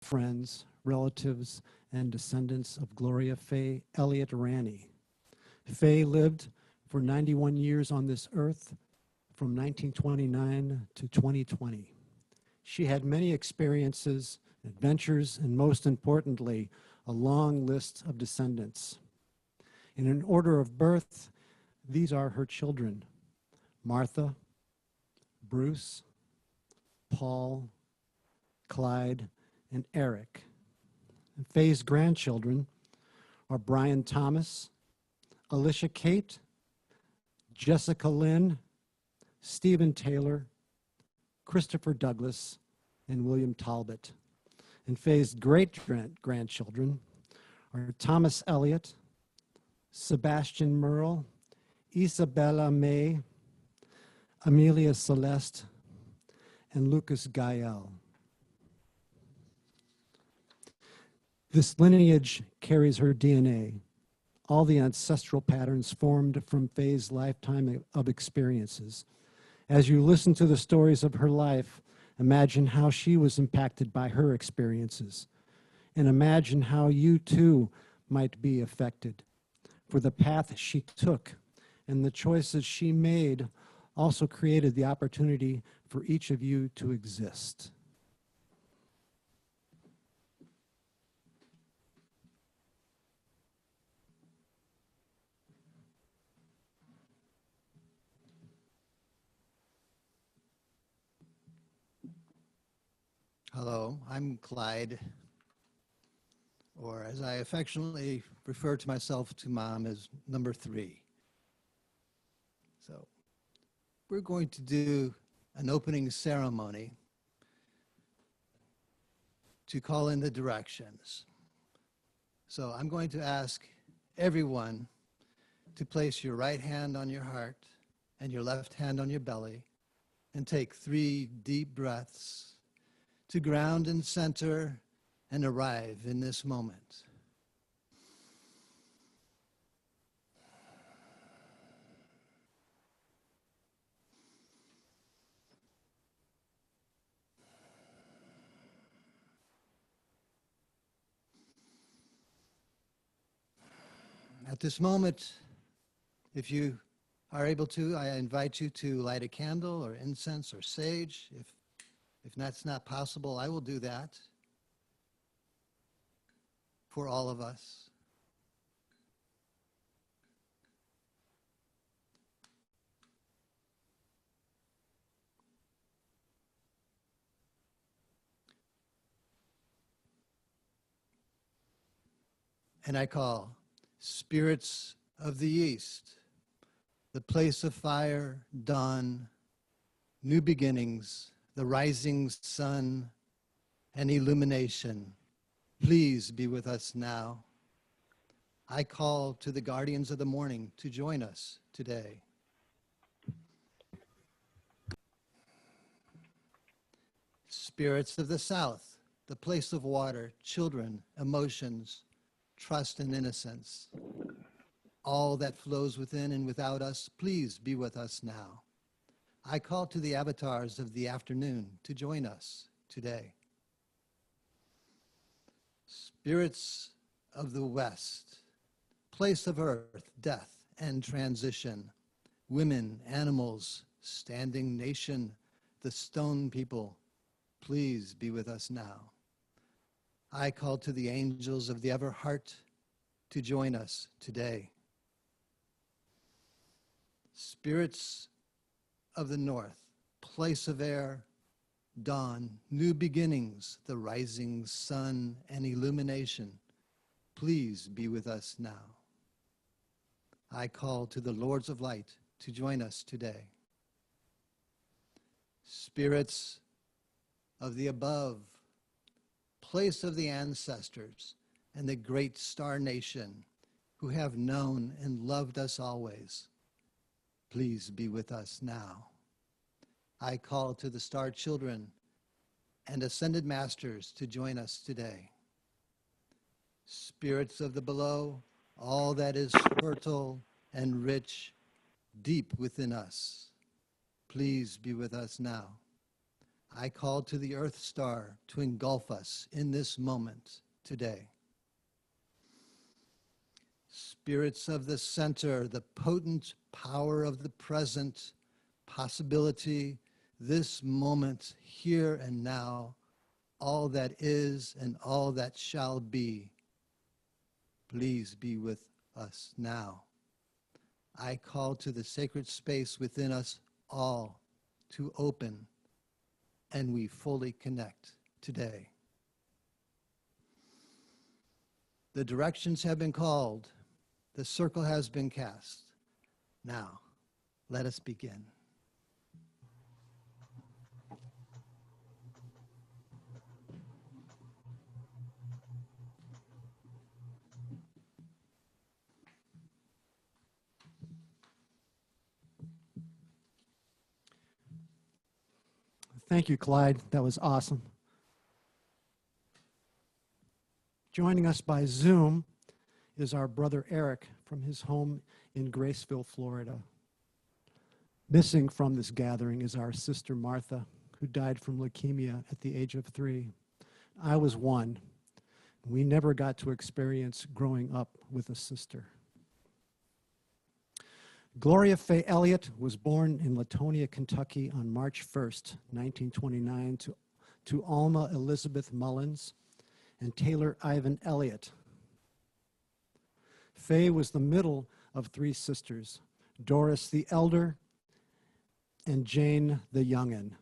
friends, relatives, and descendants of Gloria Faye Elliott Ranney. Faye lived for 91 years on this earth from 1929 to 2020. She had many experiences, adventures, and most importantly, a long list of descendants. In an order of birth, these are her children: Martha, Bruce, Paul, Clyde, and Eric. And Faye's grandchildren are Brian Thomas, Alicia Kate, Jessica Lynn, Stephen Taylor, Christopher Douglas, and William Talbot. And Faye's great-grandchildren are Thomas Elliott, Sebastian Merle, Isabella May, Amelia Celeste, and Lucas Gael. This lineage carries her DNA, all the ancestral patterns formed from Faye's lifetime of experiences. As you listen to the stories of her life, imagine how she was impacted by her experiences, and imagine how you too might be affected. For the path she took and the choices she made also created the opportunity for each of you to exist. Hello, I'm Clyde, or as I affectionately refer to myself to Mom as number 3. So we're going to do an opening ceremony to call in the directions. So I'm going to ask everyone to place your right hand on your heart and your left hand on your belly and take 3 deep breaths to ground and center and arrive in this moment. At this moment, if you are able to, I invite you to light a candle or incense or sage. If that's not possible, I will do that for all of us. And I call spirits of the East, the place of fire, dawn, new beginnings, the rising sun, and illumination. Please be with us now. I call to the guardians of the morning to join us today. Spirits of the South, the place of water, children, emotions, trust, and innocence. All that flows within and without us, please be with us now. I call to the avatars of the afternoon to join us today. Spirits of the West, place of earth, death, and transition. Women, animals, standing nation, the stone people, please be with us now. I call to the angels of the ever heart to join us today. Spirits of the North, place of air, dawn, new beginnings, the rising sun and illumination, please be with us now. I call to the Lords of Light to join us today. Spirits of the above, place of the ancestors and the great star nation who have known and loved us always, please be with us now. I call to the star children and ascended masters to join us today. Spirits of the below, all that is fertile and rich, deep within us, please be with us now. I call to the Earth Star to engulf us in this moment today. Spirits of the center, the potent power of the present, possibility, this moment, here and now, all that is and all that shall be. Please be with us now. I call to the sacred space within us all to open, and we fully connect today. The directions have been called. The circle has been cast. Now, let us begin. Thank you, Clyde. That was awesome. Joining us by Zoom is our brother Eric from his home in Graceville, Florida. Missing from this gathering is our sister Martha, who died from leukemia at the age of 3. I was 1. We never got to experience growing up with a sister. Gloria Faye Elliott was born in Latonia, Kentucky on March 1st, 1929 to Alma Elizabeth Mullins and Taylor Ivan Elliott. Faye was the middle of 3 sisters, Doris the elder and Jane the youngin.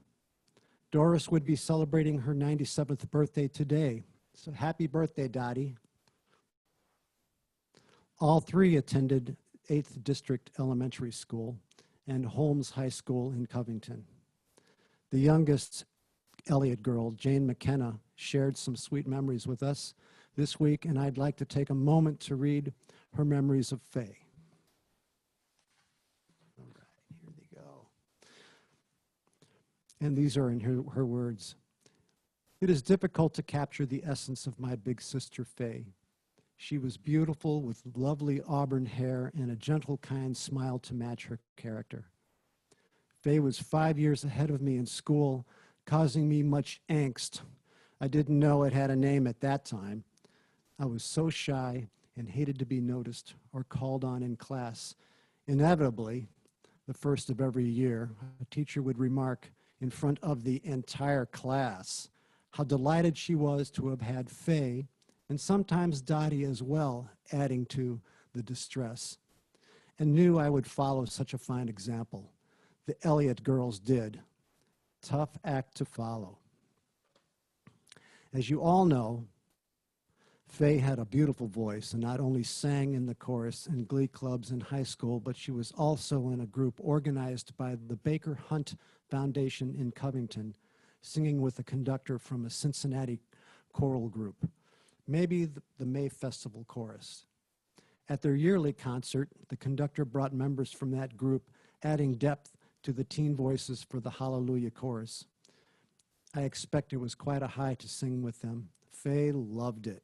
Doris would be celebrating her 97th birthday today, so happy birthday, Dottie. All 3 attended 8th District Elementary School and Holmes High School in Covington. The youngest Elliott girl, Jane McKenna, shared some sweet memories with us this week, and I'd like to take a moment to read her memories of Faye. All right, here they go. And these are in her words. It is difficult to capture the essence of my big sister, Faye. She was beautiful with lovely auburn hair and a gentle, kind smile to match her character. Faye was 5 years ahead of me in school, causing me much angst. I didn't know it had a name at that time. I was so shy and hated to be noticed or called on in class. Inevitably, the first of every year, a teacher would remark in front of the entire class how delighted she was to have had Faye, and sometimes Dottie as well, adding to the distress, and knew I would follow such a fine example. The Elliott girls did. Tough act to follow. As you all know, Faye had a beautiful voice and not only sang in the chorus and glee clubs in high school, but she was also in a group organized by the Baker Hunt Foundation in Covington, singing with a conductor from a Cincinnati choral group. Maybe the May Festival Chorus. At their yearly concert, the conductor brought members from that group, adding depth to the teen voices for the Hallelujah Chorus. I expect it was quite a high to sing with them. Faye loved it.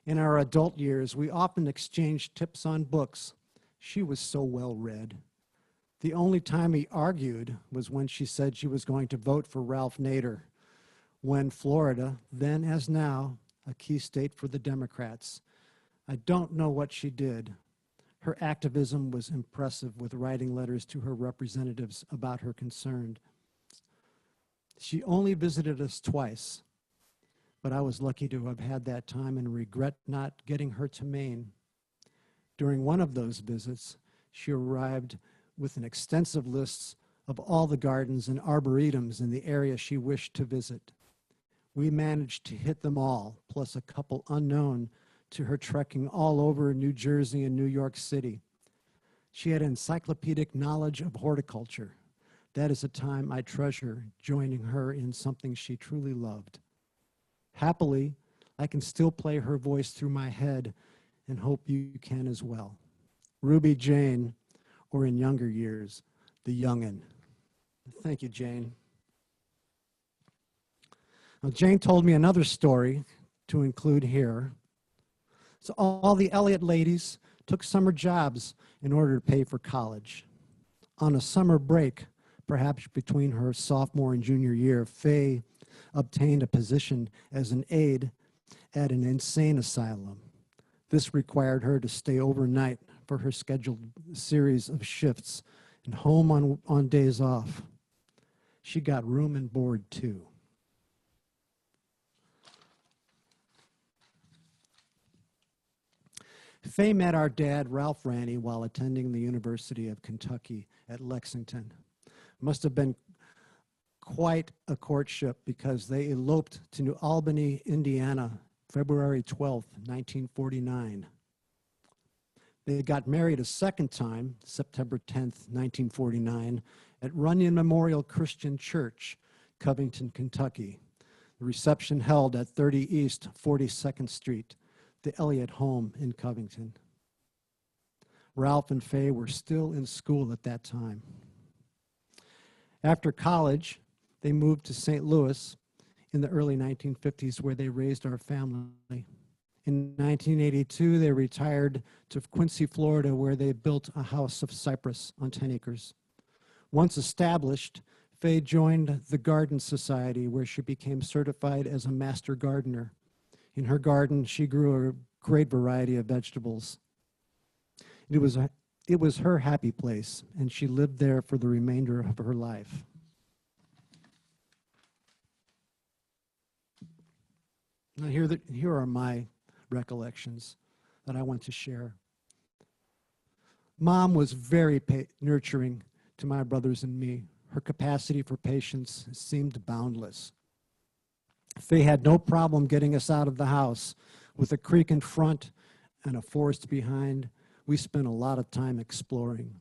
In our adult years, we often exchanged tips on books. She was so well read. The only time we argued was when she said she was going to vote for Ralph Nader, when Florida, then as now, a key state for the Democrats. I don't know what she did. Her activism was impressive, with writing letters to her representatives about her concern. She only visited us twice, but I was lucky to have had that time and regret not getting her to Maine. During one of those visits, she arrived with an extensive list of all the gardens and arboretums in the area she wished to visit. We managed to hit them all, plus a couple unknown to her trekking all over New Jersey and New York City. She had encyclopedic knowledge of horticulture. That is a time I treasure, joining her in something she truly loved. Happily, I can still play her voice through my head and hope you can as well. Ruby Jane, or in younger years, the youngin'. Thank you, Jane. Now, Jane told me another story to include here. So all the Elliott ladies took summer jobs in order to pay for college. On a summer break perhaps between her sophomore and junior year, Faye obtained a position as an aide at an insane asylum. This required her to stay overnight for her scheduled series of shifts and home on days off. She got room and board too. Faye met our dad, Ralph Ranney, while attending the University of Kentucky at Lexington. Must have been quite a courtship because they eloped to New Albany, Indiana, February 12th, 1949. They got married a second time, September 10th, 1949, at Runyon Memorial Christian Church, Covington, Kentucky. The reception held at 30 East 42nd Street, the Elliott home in Covington. Ralph and Faye were still in school at that time. After college, they moved to St. Louis in the early 1950s, where they raised our family. In 1982, they retired to Quincy, Florida, where they built a house of cypress on 10 acres. Once established, Faye joined the Garden Society, where she became certified as a master gardener. In her garden, she grew a great variety of vegetables. It was her happy place, and she lived there for the remainder of her life. Now here are my recollections that I want to share. Mom was very nurturing to my brothers and me. Her capacity for patience seemed boundless. Faye had no problem getting us out of the house. With a creek in front and a forest behind, we spent a lot of time exploring.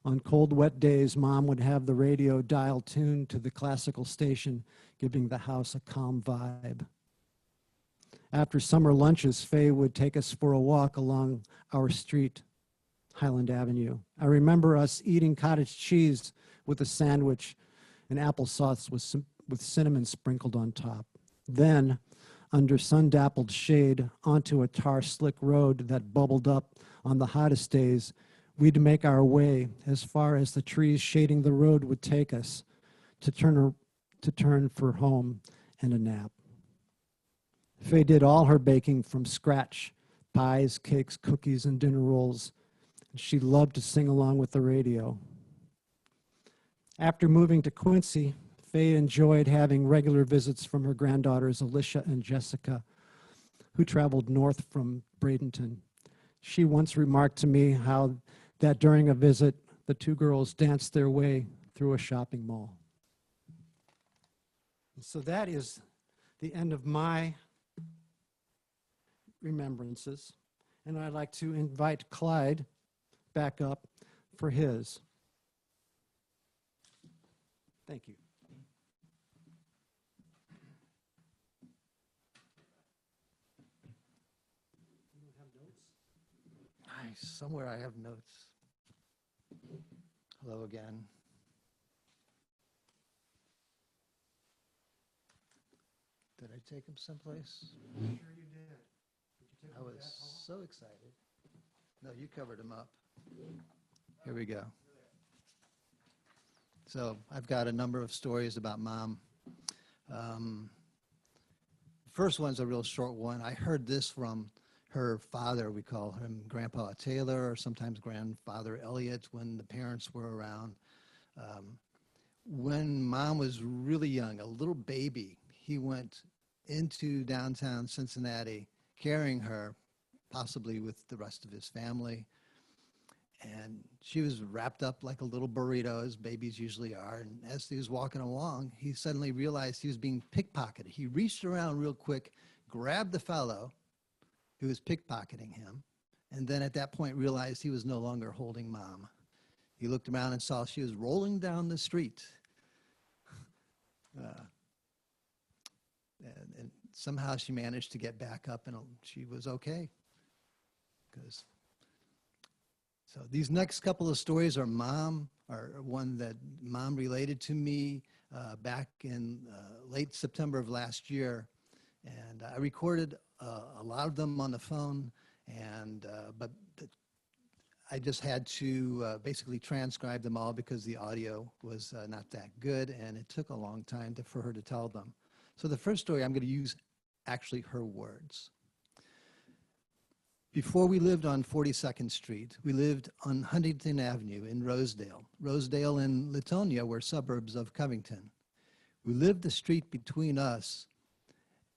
On cold, wet days, Mom would have the radio dial tuned to the classical station, giving the house a calm vibe. After summer lunches, Faye would take us for a walk along our street, Highland Avenue. I remember us eating cottage cheese with a sandwich and applesauce with cinnamon sprinkled on top. Then, under sun-dappled shade, onto a tar slick road that bubbled up on the hottest days, we'd make our way as far as the trees shading the road would take us to turn for home and a nap. Faye did all her baking from scratch, pies, cakes, cookies, and dinner rolls. She loved to sing along with the radio. After moving to Quincy, Faye enjoyed having regular visits from her granddaughters, Alicia and Jessica, who traveled north from Bradenton. She once remarked to me how that during a visit, the two girls danced their way through a shopping mall. So that is the end of my remembrances, and I'd like to invite Clyde back up for his. Thank you. Nice. Somewhere I have notes. Hello again. Did I take him someplace? Sure you did. I was so excited. No, you covered him up. Here we go. So I've got a number of stories about Mom. The first one's a real short one. I heard this from her father. We call him Grandpa Taylor, or sometimes Grandfather Elliott, when the parents were around. When Mom was really young, a little baby, he went into downtown Cincinnati carrying her, possibly with the rest of his family. And she was wrapped up like a little burrito, as babies usually are. And as he was walking along, he suddenly realized he was being pickpocketed. He reached around real quick, grabbed the fellow who was pickpocketing him, and then at that point realized he was no longer holding Mom. He looked around and saw she was rolling down the street. And somehow she managed to get back up, and she was okay. So these next couple of stories are one that Mom related to me back in late September of last year, and I recorded a lot of them on the phone, and but I just had to basically transcribe them all because the audio was not that good, and it took a long time for her to tell them. So the first story, I'm going to use actually her words. Before we lived on 42nd Street, we lived on Huntington Avenue in Rosedale. Rosedale and Latonia were suburbs of Covington. We lived the street between us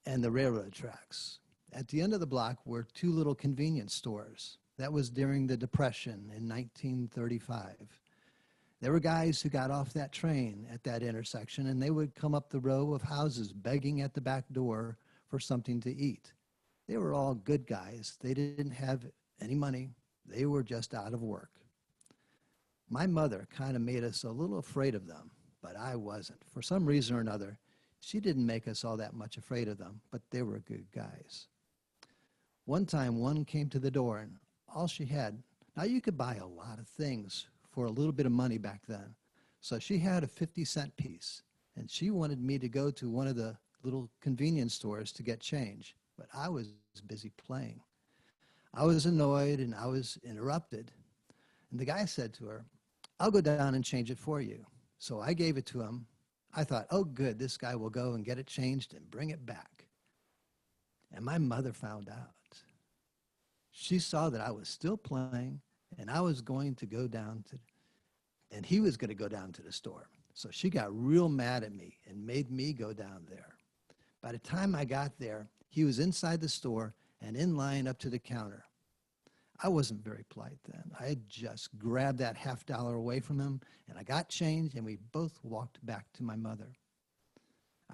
and the railroad tracks. At the end of the block were two little convenience stores. That was during the Depression in 1935. There were guys who got off that train at that intersection, and they would come up the row of houses begging at the back door for something to eat. They were all good guys. They didn't have any money. They were just out of work. My mother kind of made us a little afraid of them, but I wasn't. For some reason or another, she didn't make us all that much afraid of them, but they were good guys. One time, one came to the door, and all she had, now you could buy a lot of things for a little bit of money back then. So she had a 50-cent piece, and she wanted me to go to one of the little convenience stores to get change, but I was busy playing. I was annoyed, and I was interrupted. And the guy said to her, "I'll go down and change it for you." So I gave it to him. I thought, oh, good, this guy will go and get it changed and bring it back. And my mother found out. She saw that I was still playing, and I was going to go down to, and he was going to go down to the store. So she got real mad at me and made me go down there. By the time I got there, he was inside the store and in line up to the counter. I wasn't very polite then. I had just grabbed that $50 away from him, and I got changed, and we both walked back to my mother.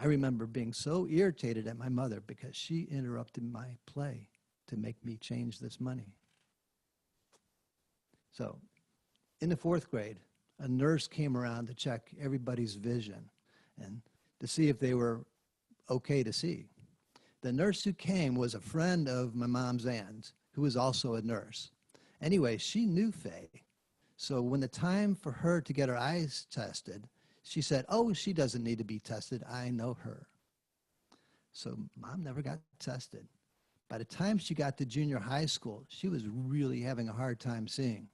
I remember being so irritated at my mother because she interrupted my play to make me change this money. So, in the 4th grade, a nurse came around to check everybody's vision and to see if they were okay to see. The nurse who came was a friend of my mom's aunt, who was also a nurse. Anyway, she knew Faye. So when the time for her to get her eyes tested, she said, "Oh, she doesn't need to be tested. I know her." So Mom never got tested. By the time she got to junior high school, she was really having a hard time seeing.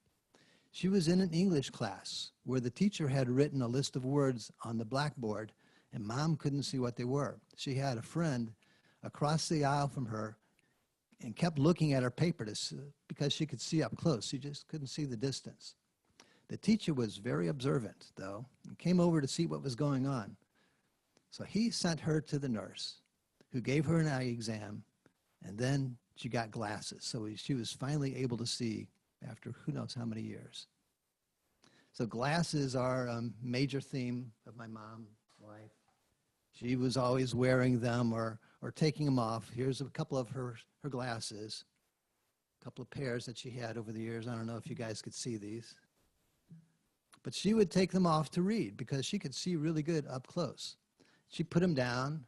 She was in an English class where the teacher had written a list of words on the blackboard, and Mom couldn't see what they were. She had a friend across the aisle from her and kept looking at her paper because she could see up close. She just couldn't see the distance. The teacher was very observant, though, and came over to see what was going on. So he sent her to the nurse, who gave her an eye exam, and then she got glasses. So she was finally able to see after who knows how many years. So glasses are a major theme of my mom's life. She was always wearing them or taking them off. Here's a couple of her glasses, a couple of pairs that she had over the years. I don't know if you guys could see these. But she would take them off to read because she could see really good up close. She'd put them down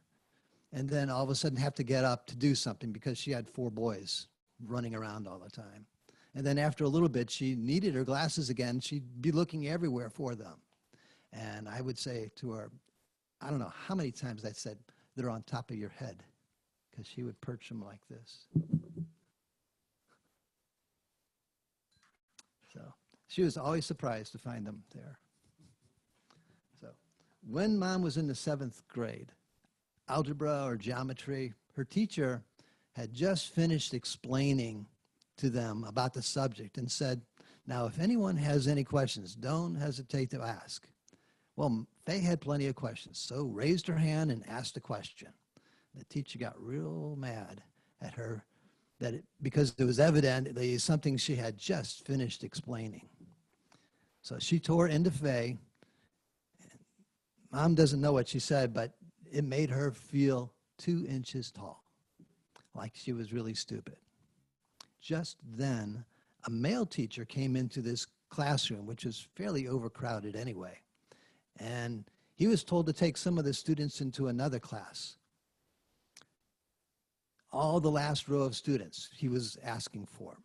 and then all of a sudden have to get up to do something because she had 4 boys running around all the time. And then after a little bit, she needed her glasses again. She'd be looking everywhere for them. And I would say to her, I don't know how many times I said, "They're on top of your head," because she would perch them like this. So she was always surprised to find them there. So when Mom was in the 7th grade, algebra or geometry, her teacher had just finished explaining to them about the subject and said, "Now, if anyone has any questions, don't hesitate to ask." Well, Faye had plenty of questions, so raised her hand and asked a question. The teacher got real mad at her because it was evidently something she had just finished explaining. So she tore into Faye. Mom doesn't know what she said, but it made her feel 2 inches tall, like she was really stupid. Just then, a male teacher came into this classroom, which was fairly overcrowded anyway, and he was told to take some of the students into another class. All the last row of students he was asking for.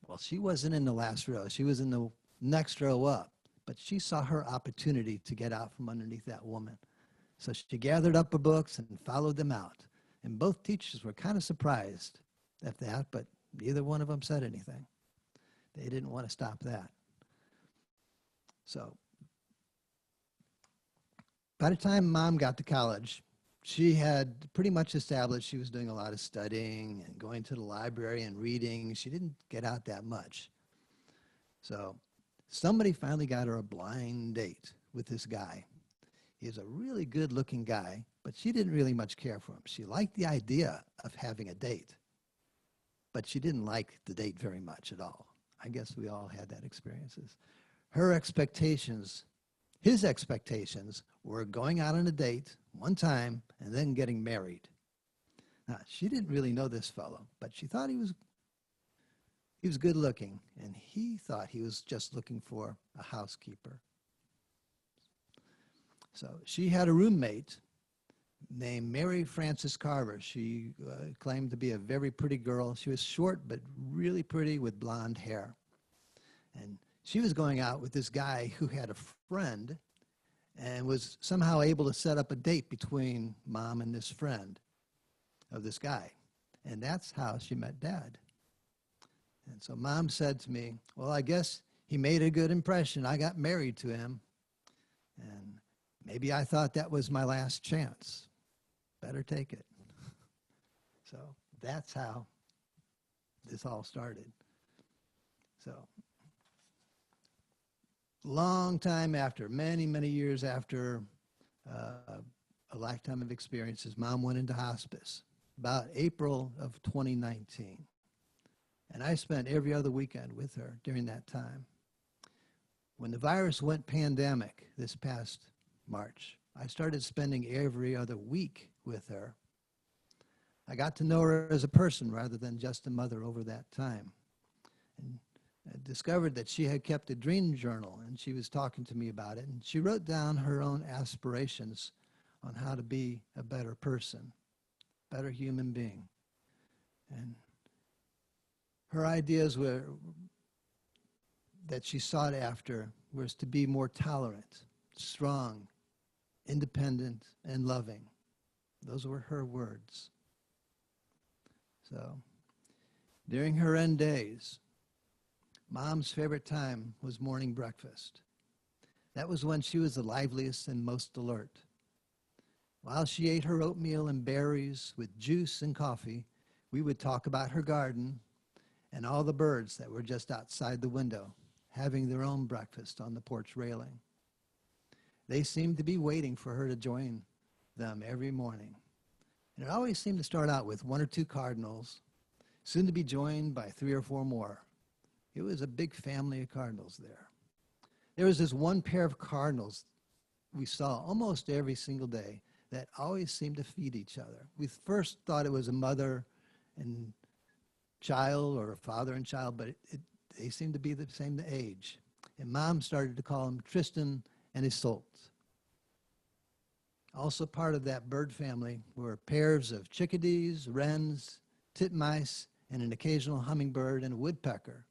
Well, she wasn't in the last row. She was in the next row up, but she saw her opportunity to get out from underneath that woman. So she gathered up her books and followed them out. And both teachers were kind of surprised at that, but neither one of them said anything. they didn't want to stop that. So by the time Mom got to college, she had pretty much established she was doing a lot of studying and going to the library and reading. She didn't get out that much. So somebody finally got her a blind date with this guy. He was a really good-looking guy, but she didn't really much care for him. She liked the idea of having a date, but she didn't like the date very much at all. I guess we all had that experiences. Her expectations, his expectations, were going out on a date one time and then getting married. Now, she didn't really know this fellow, but she thought he was good looking, and he thought he was just looking for a housekeeper. So she had a roommate named Mary Frances Carver. She claimed to be a very pretty girl. She was short but really pretty with blonde hair. And she was going out with this guy who had a friend and was somehow able to set up a date between Mom and this friend of this guy. And that's how she met Dad. And so Mom said to me, well, I guess he made a good impression. I got married to him. And maybe I thought that was my last chance. Better take it. So that's how this all started. So long time after, many, many years after a lifetime of experiences, Mom went into hospice about April of 2019. And I spent every other weekend with her during that time. When the virus went pandemic this past March, I started spending every other week with her. I got to know her as a person rather than just a mother over that time. And I discovered that she had kept a dream journal, and she was talking to me about it. And she wrote down her own aspirations on how to be a better person, better human being. And her ideas were that she sought after was to be more tolerant, strong, independent, and loving. Those were her words. So during her end days, Mom's favorite time was morning breakfast. That was when she was the liveliest and most alert. While she ate her oatmeal and berries with juice and coffee, we would talk about her garden and all the birds that were just outside the window, having their own breakfast on the porch railing. They seemed to be waiting for her to join them every morning. And it always seemed to start out with one or two cardinals, soon to be joined by 3 or 4 more. It was a big family of cardinals there. There was this one pair of cardinals we saw almost every single day that always seemed to feed each other. We first thought it was a mother and child or a father and child, but they seemed to be the same age. And Mom started to call them Tristan and Isolde. Also part of that bird family were pairs of chickadees, wrens, titmice, and an occasional hummingbird and a woodpecker.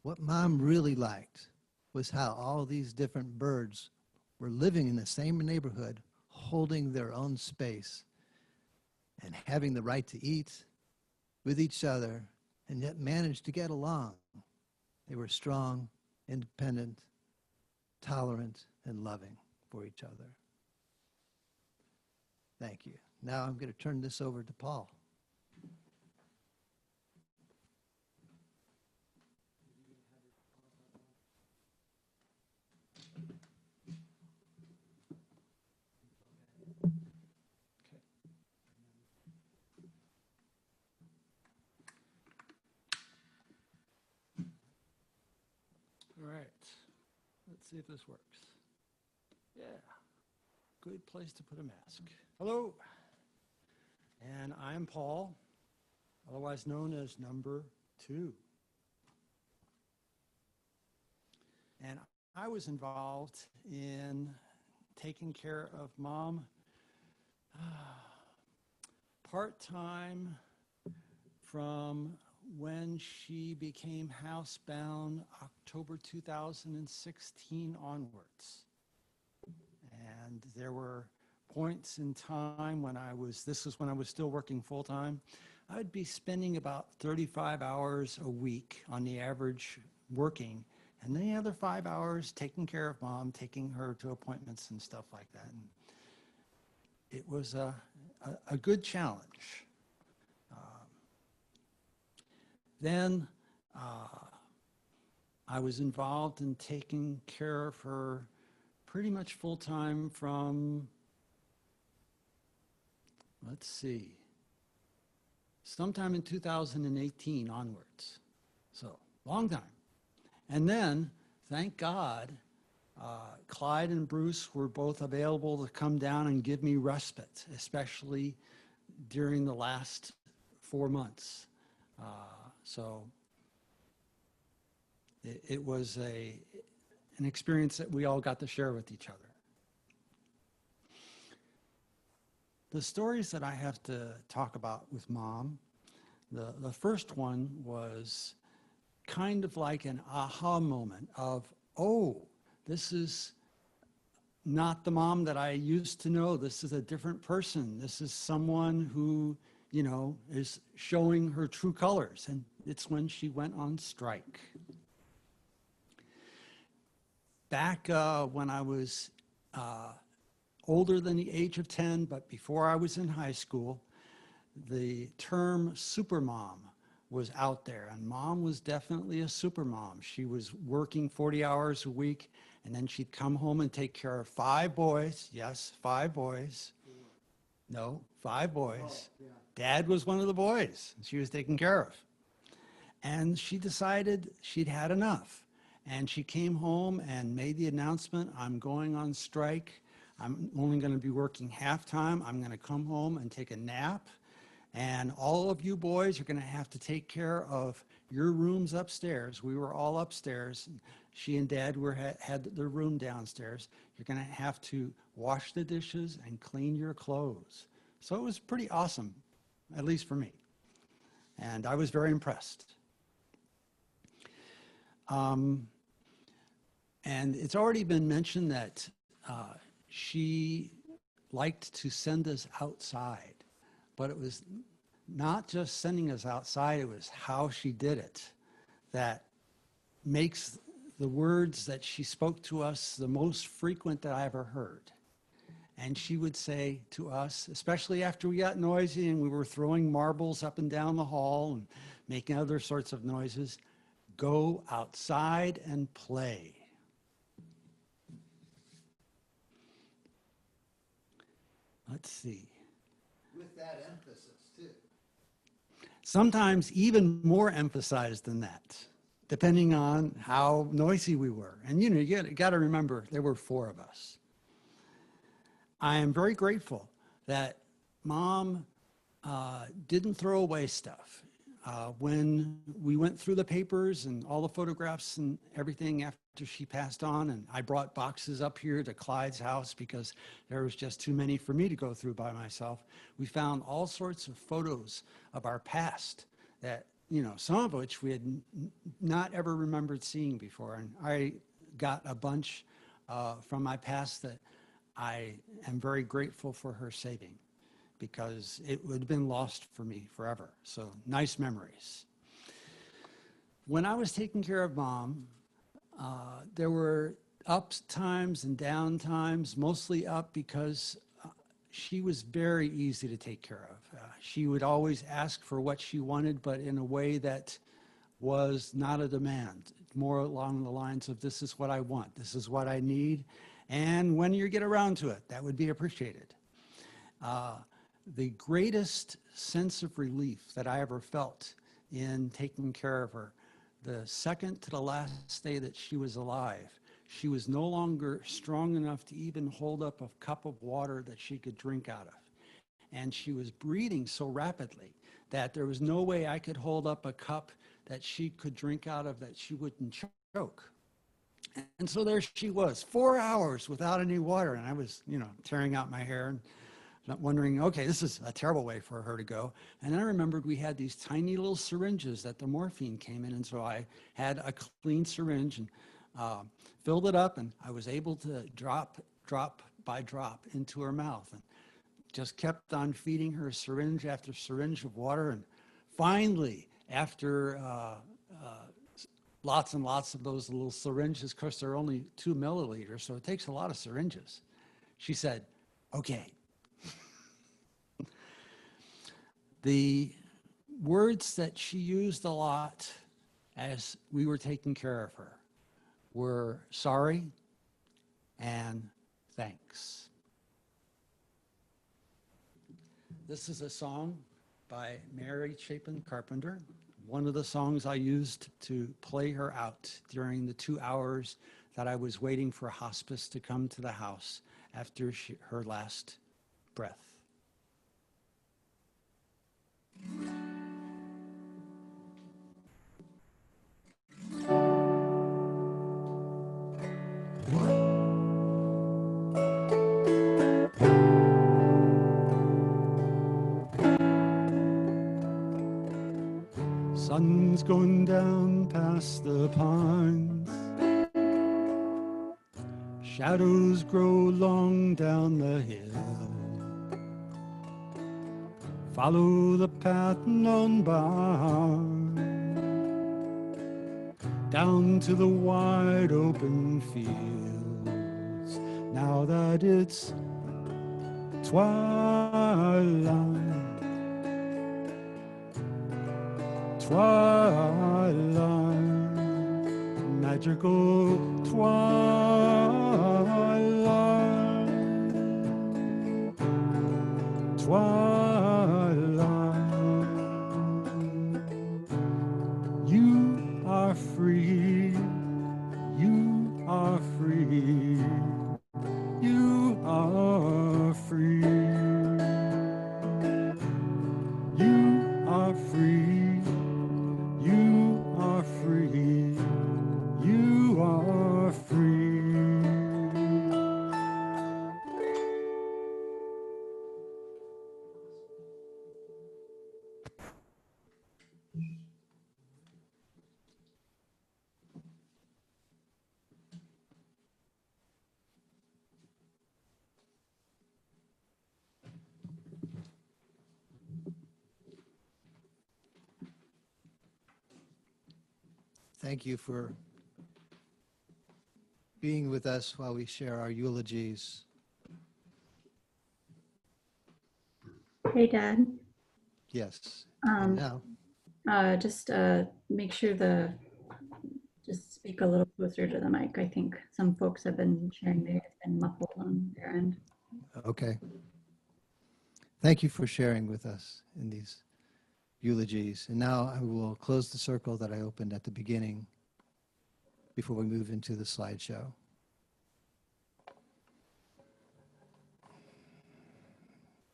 What Mom really liked was how all these different birds were living in the same neighborhood, holding their own space and having the right to eat with each other, and yet managed to get along. They were strong, independent, tolerant, and loving for each other. Thank you. Now I'm going to turn this over to Paul. All right, let's see if this works. Yeah, good place to put a mask. Hello, and I'm Paul, otherwise known as number 2. And I was involved in taking care of Mom part-time from when she became housebound October 2016 onwards. And there were points in time when this was when I was still working full-time. I'd be spending about 35 hours a week on the average working, and then the other 5 hours taking care of mom, taking her to appointments and stuff like that. And it was a good challenge. Then I was involved in taking care of her pretty much full-time from, let's see, sometime in 2018 onwards. So, long time. And then, thank God, Clyde and Bruce were both available to come down and give me respite, especially during the last 4 months. So it was an experience that we all got to share with each other. The stories that I have to talk about with Mom, the first one was kind of like an aha moment of, oh, this is not the mom that I used to know. This is a different person. This is someone who, you know, is showing her true colors. And it's when she went on strike. Back when I was older than the age of 10, but before I was in high school, the term supermom was out there, and Mom was definitely a supermom. She was working 40 hours a week, and then she'd come home and take care of 5 boys. Yes, 5 boys. No, 5 boys. Oh, yeah. Dad was one of the boys she was taking care of. And she decided she'd had enough. And she came home and made the announcement, I'm going on strike. I'm only going to be working half-time. I'm going to come home and take a nap. And all of you boys are going to have to take care of your rooms upstairs. We were all upstairs. She and Dad had their room downstairs. You're going to have to wash the dishes and clean your clothes. So it was pretty awesome, at least for me. And I was very impressed. And it's already been mentioned that she liked to send us outside, but it was not just sending us outside, it was how she did it that makes the words that she spoke to us the most frequent that I ever heard. And she would say to us, especially after we got noisy and we were throwing marbles up and down the hall and making other sorts of noises, go outside and play. Let's see. With that emphasis, too. Sometimes even more emphasized than that, depending on how noisy we were. And you know, you got to remember, there were 4 of us. I am very grateful that Mom didn't throw away stuff. When we went through the papers and all the photographs and everything after she passed on, and I brought boxes up here to Clyde's house because there was just too many for me to go through by myself, we found all sorts of photos of our past that, you know, some of which we had not ever remembered seeing before. And I got a bunch from my past that I am very grateful for her saving, because it would have been lost for me forever. So nice memories. When I was taking care of Mom, there were up times and down times, mostly up because she was very easy to take care of. She would always ask for what she wanted, but in a way that was not a demand, more along the lines of, this is what I want, this is what I need, and when you get around to it, that would be appreciated. The greatest sense of relief that I ever felt in taking care of her, the second to the last day that she was alive, she was no longer strong enough to even hold up a cup of water that she could drink out of. And she was breathing so rapidly that there was no way I could hold up a cup that she could drink out of that she wouldn't choke. And so there she was, 4 hours without any water. And I was, you know, tearing out my hair and wondering, okay, this is a terrible way for her to go. And then I remembered we had these tiny little syringes that the morphine came in. And so I had a clean syringe and filled it up, and I was able to drop by drop into her mouth, and just kept on feeding her syringe after syringe of water. And finally, after lots and lots of those little syringes, of course, they're only 2 milliliters, so it takes a lot of syringes. She said, okay. The words that she used a lot as we were taking care of her were sorry and thanks. This is a song by Mary Chapin Carpenter, one of the songs I used to play her out during the 2 hours that I was waiting for hospice to come to the house after her last breath. Sun's going down past the pines. Shadows grow long down the hill. Follow the path known by, down to the wide open fields. Now that it's twilight, twilight, magical twilight, twilight. You are free, you are free, you are free, you are free. You are free, you are free. Thank you for being with us while we share our eulogies. Hey, Dad. Yes. Um, And now, just make sure just speak a little closer to the mic. I think some folks have been sharing theirs and muffled on their end. okay. Thank you for sharing with us in these eulogies. And now I will close the circle that I opened at the beginning before we move into the slideshow.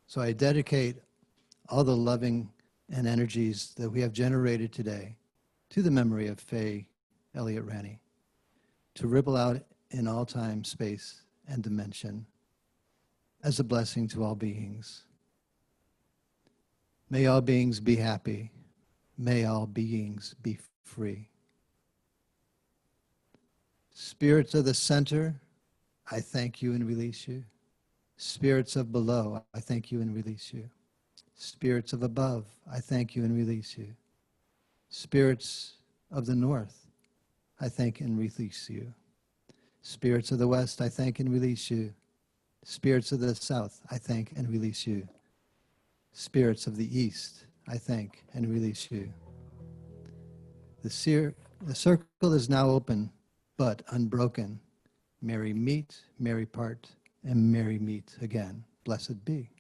So I dedicate all the loving and energies that we have generated today to the memory of Faye Elliott Ranney, to ripple out in all time, space, and dimension as a blessing to all beings. May all beings be happy. May all beings be free. Spirits of the center, I thank you and release you. Spirits of below, I thank you and release you. Spirits of above, I thank you and release you. Spirits of the north, I thank and release you. Spirits of the west, I thank and release you. Spirits of the south, I thank and release you. Spirits of the east, I thank and release you. The circle is now open, but unbroken. Merry meet, merry part, and merry meet again. Blessed be.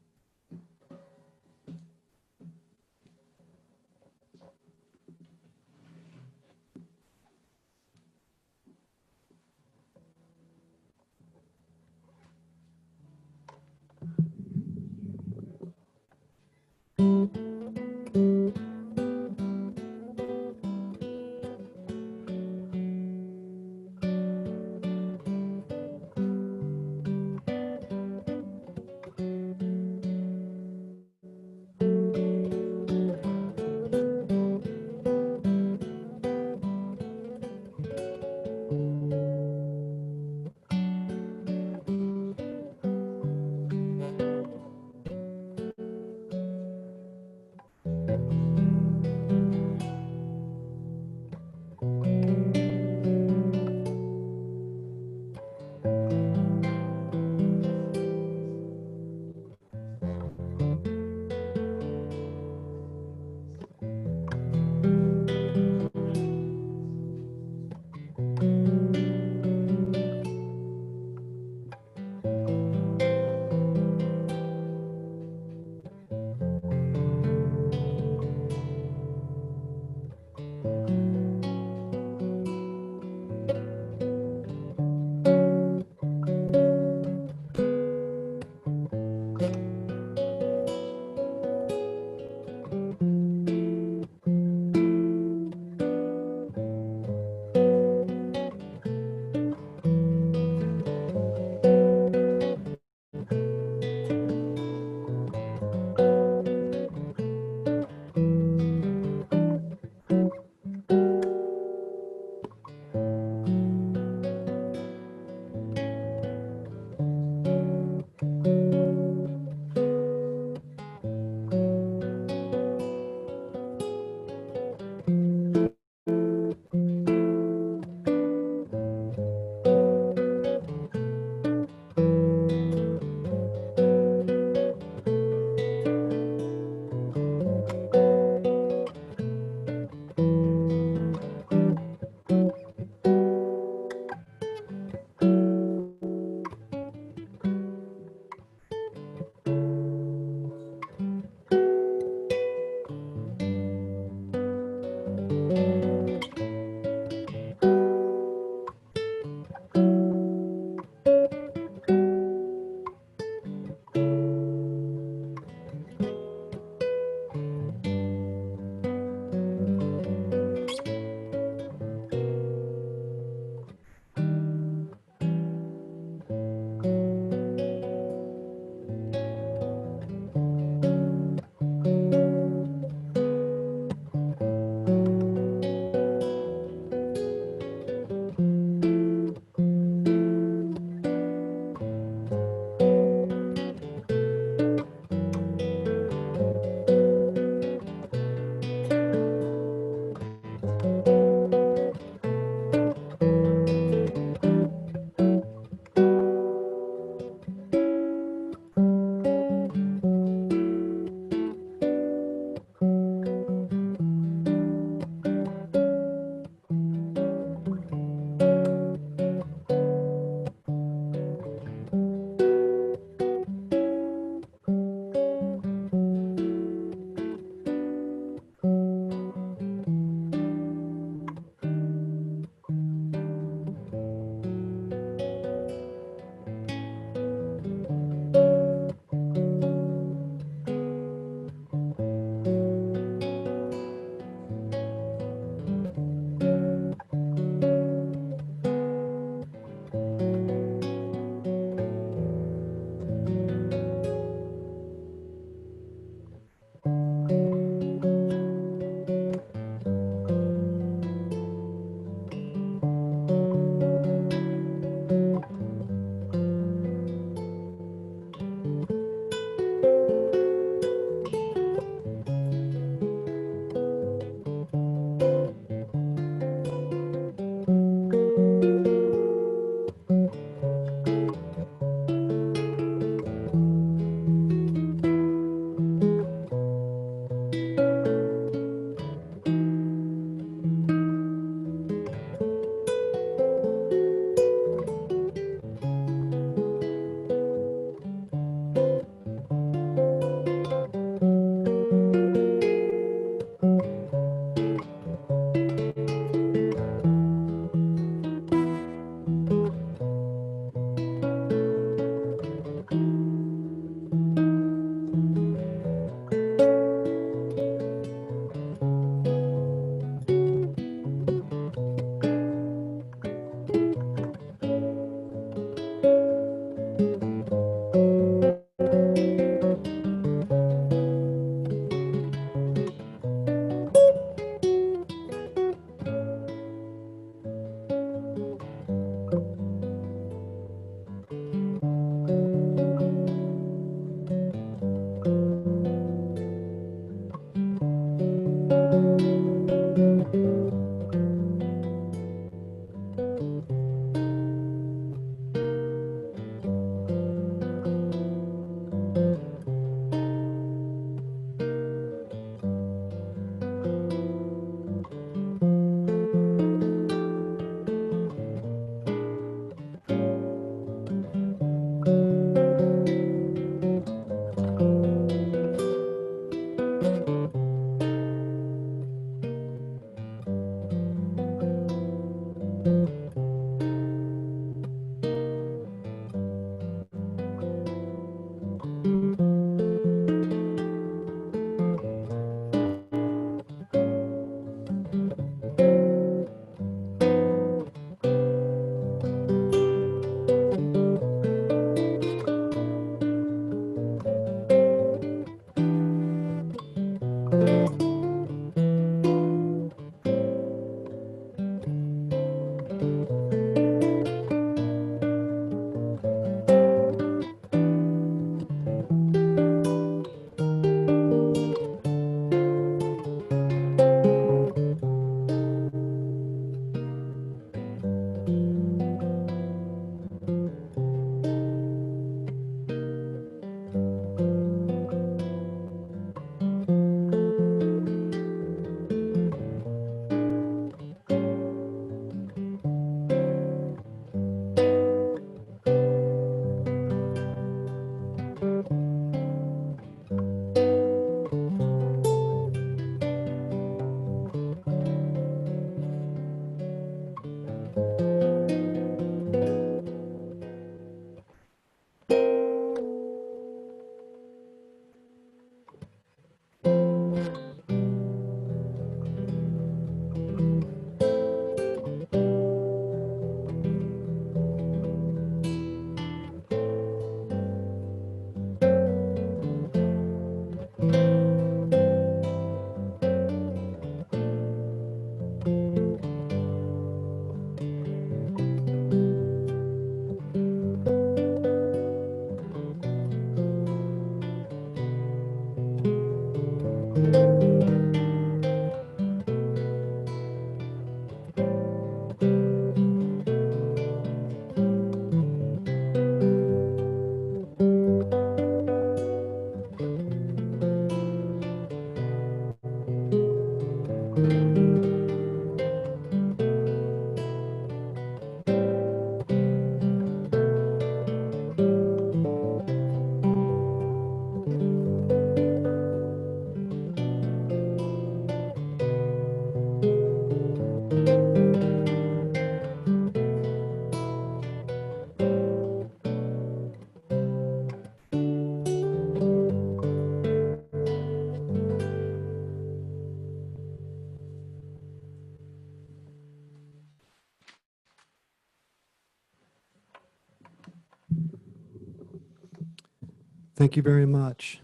Thank you very much.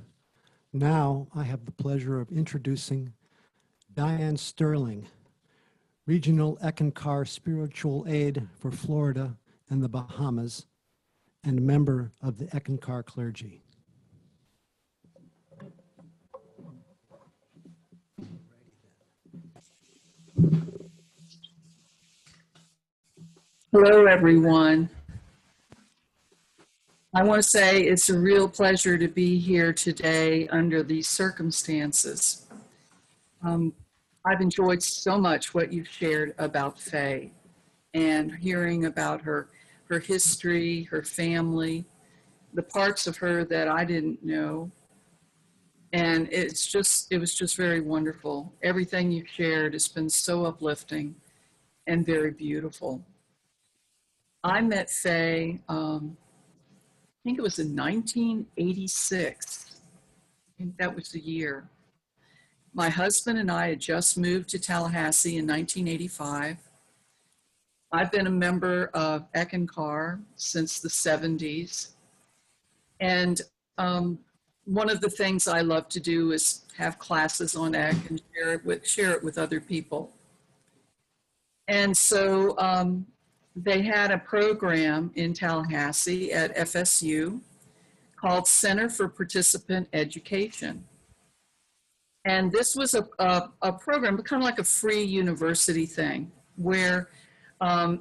Now I have the pleasure of introducing Diane Sterling, Regional Eckankar Spiritual Aide for Florida and the Bahamas, and member of the Eckankar clergy. Hello, everyone. I want to say it's a real pleasure to be here today under these circumstances. I've enjoyed so much what you've shared about Faye and hearing about her history, her family, the parts of her that I didn't know. And it was just very wonderful. Everything you've shared has been so uplifting and very beautiful. I met Faye, I think it was in 1986. I think that was the year. My husband and I had just moved to Tallahassee in 1985. I've been a member of Eckankar since the 70s. And one of the things I love to do is have classes on Eck and share it with other people. And so they had a program in Tallahassee at FSU called Center for Participant Education. And this was a program, kind of like a free university thing, where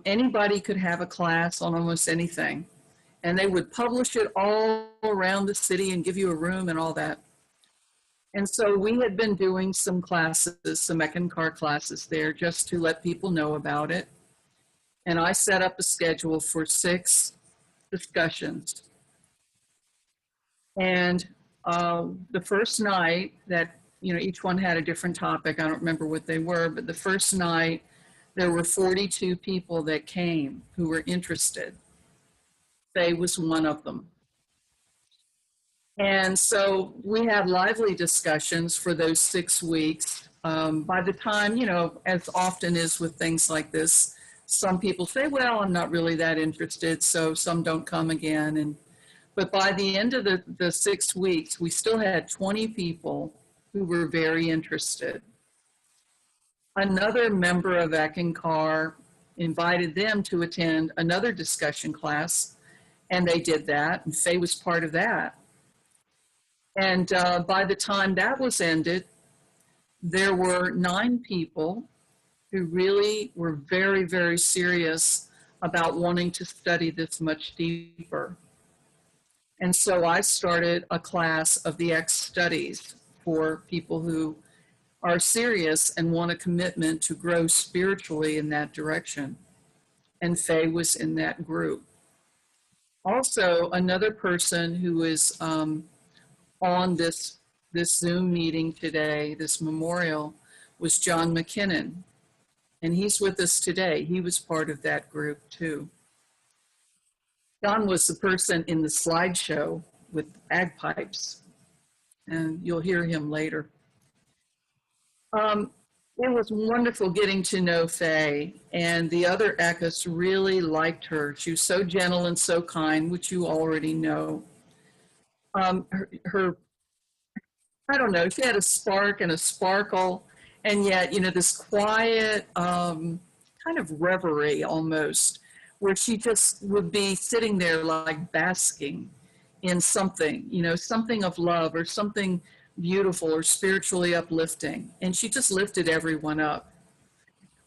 anybody could have a class on almost anything. And they would publish it all around the city and give you a room and all that. And so we had been doing some classes, some Eckankar classes there, just to let people know about it. And I set up a schedule for 6 discussions. And the first night that, each one had a different topic. I don't remember what they were, but the first night there were 42 people that came who were interested. Faye was one of them. And so we had lively discussions for those 6 weeks. By the time, as often is with things like this, some people say, well, I'm not really that interested, so some don't come again. But by the end of the 6 weeks, we still had 20 people who were very interested. Another member of Eckankar invited them to attend another discussion class, and they did that, and Faye was part of that. And by the time that was ended, there were 9 people who really were very, very serious about wanting to study this much deeper. And so I started a class of the X studies for people who are serious and want a commitment to grow spiritually in that direction. And Faye was in that group. Also, another person who is on this Zoom meeting today, this memorial, was John McKinnon. And he's with us today. He was part of that group too. John was the person in the slideshow with bagpipes, and you'll hear him later. It was wonderful getting to know Faye, and the other Ekkas really liked her. She was so gentle and so kind, which you already know. Her I don't know, she had a spark and a sparkle, and yet, this quiet kind of reverie almost, where she just would be sitting there like basking in something, something of love or something beautiful or spiritually uplifting. And she just lifted everyone up.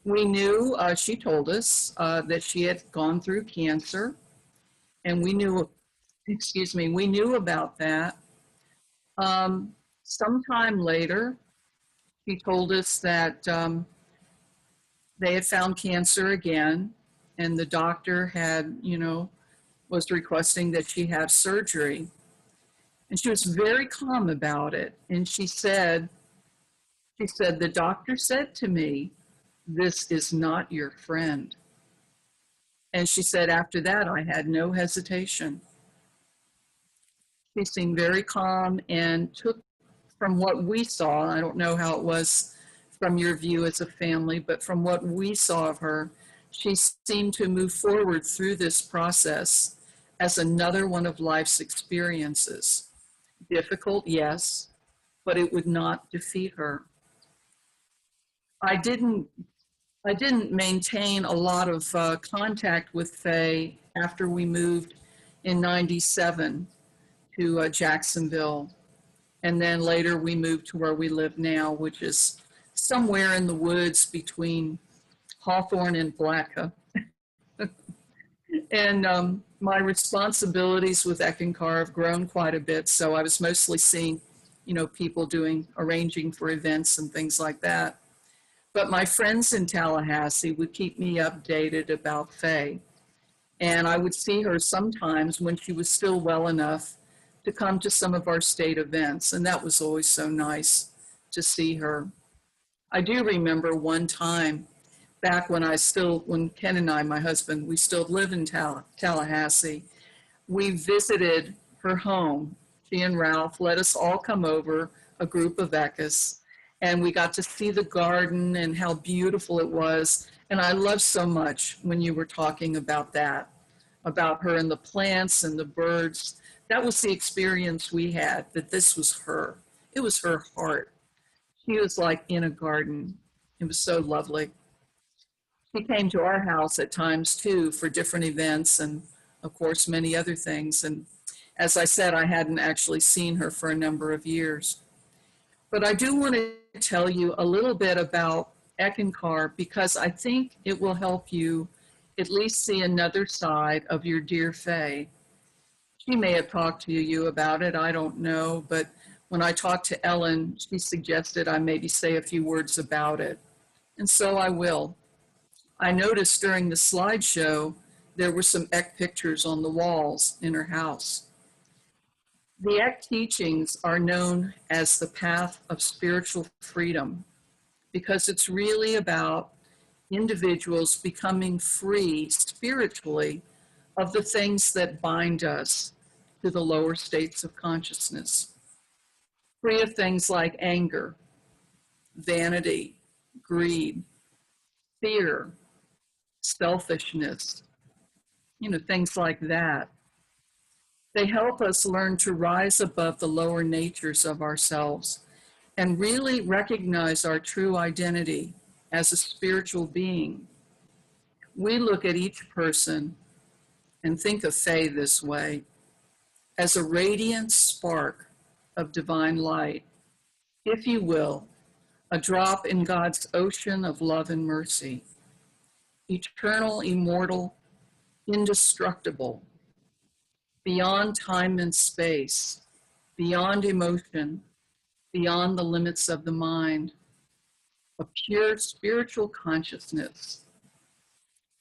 We knew, she told us that she had gone through cancer, and we knew about that. Sometime later, She told us that they had found cancer again, and the doctor had, was requesting that she have surgery. And she was very calm about it. And she said, the doctor said to me, this is not your friend. And she said, after that, I had no hesitation. She seemed very calm and took, from what we saw, I don't know how it was from your view as a family, but from what we saw of her, she seemed to move forward through this process as another one of life's experiences. Difficult, yes, but it would not defeat her. I didn't maintain a lot of contact with Faye after we moved in '97 to Jacksonville. And then later we moved to where we live now, which is somewhere in the woods between Hawthorne and Blacka. And my responsibilities with Eckankar have grown quite a bit. So I was mostly seeing, people arranging for events and things like that. But my friends in Tallahassee would keep me updated about Faye. And I would see her sometimes when she was still well enough to come to some of our state events. And that was always so nice to see her. I do remember one time back when Ken and I, my husband, we still lived in Tallahassee, we visited her home. She and Ralph let us all come over, a group of Eckes, and we got to see the garden and how beautiful it was. And I loved so much when you were talking about that, about her and the plants and the birds. That was the experience we had, that this was her. It was her heart. She was like in a garden. It was so lovely. She came to our house at times too for different events and of course many other things. And as I said, I hadn't actually seen her for a number of years. But I do want to tell you a little bit about Eckankar because I think it will help you at least see another side of your dear Faye. She may have talked to you about it, I don't know, but when I talked to Ellen, she suggested I maybe say a few words about it. And so I will. I noticed during the slideshow, there were some Eck pictures on the walls in her house. The Eck teachings are known as the path of spiritual freedom because it's really about individuals becoming free spiritually of the things that bind us to the lower states of consciousness. Free of things like anger, vanity, greed, fear, selfishness, things like that. They help us learn to rise above the lower natures of ourselves and really recognize our true identity as a spiritual being. We look at each person and think of Faye this way, as a radiant spark of divine light, if you will, a drop in God's ocean of love and mercy, eternal, immortal, indestructible, beyond time and space, beyond emotion, beyond the limits of the mind, a pure spiritual consciousness.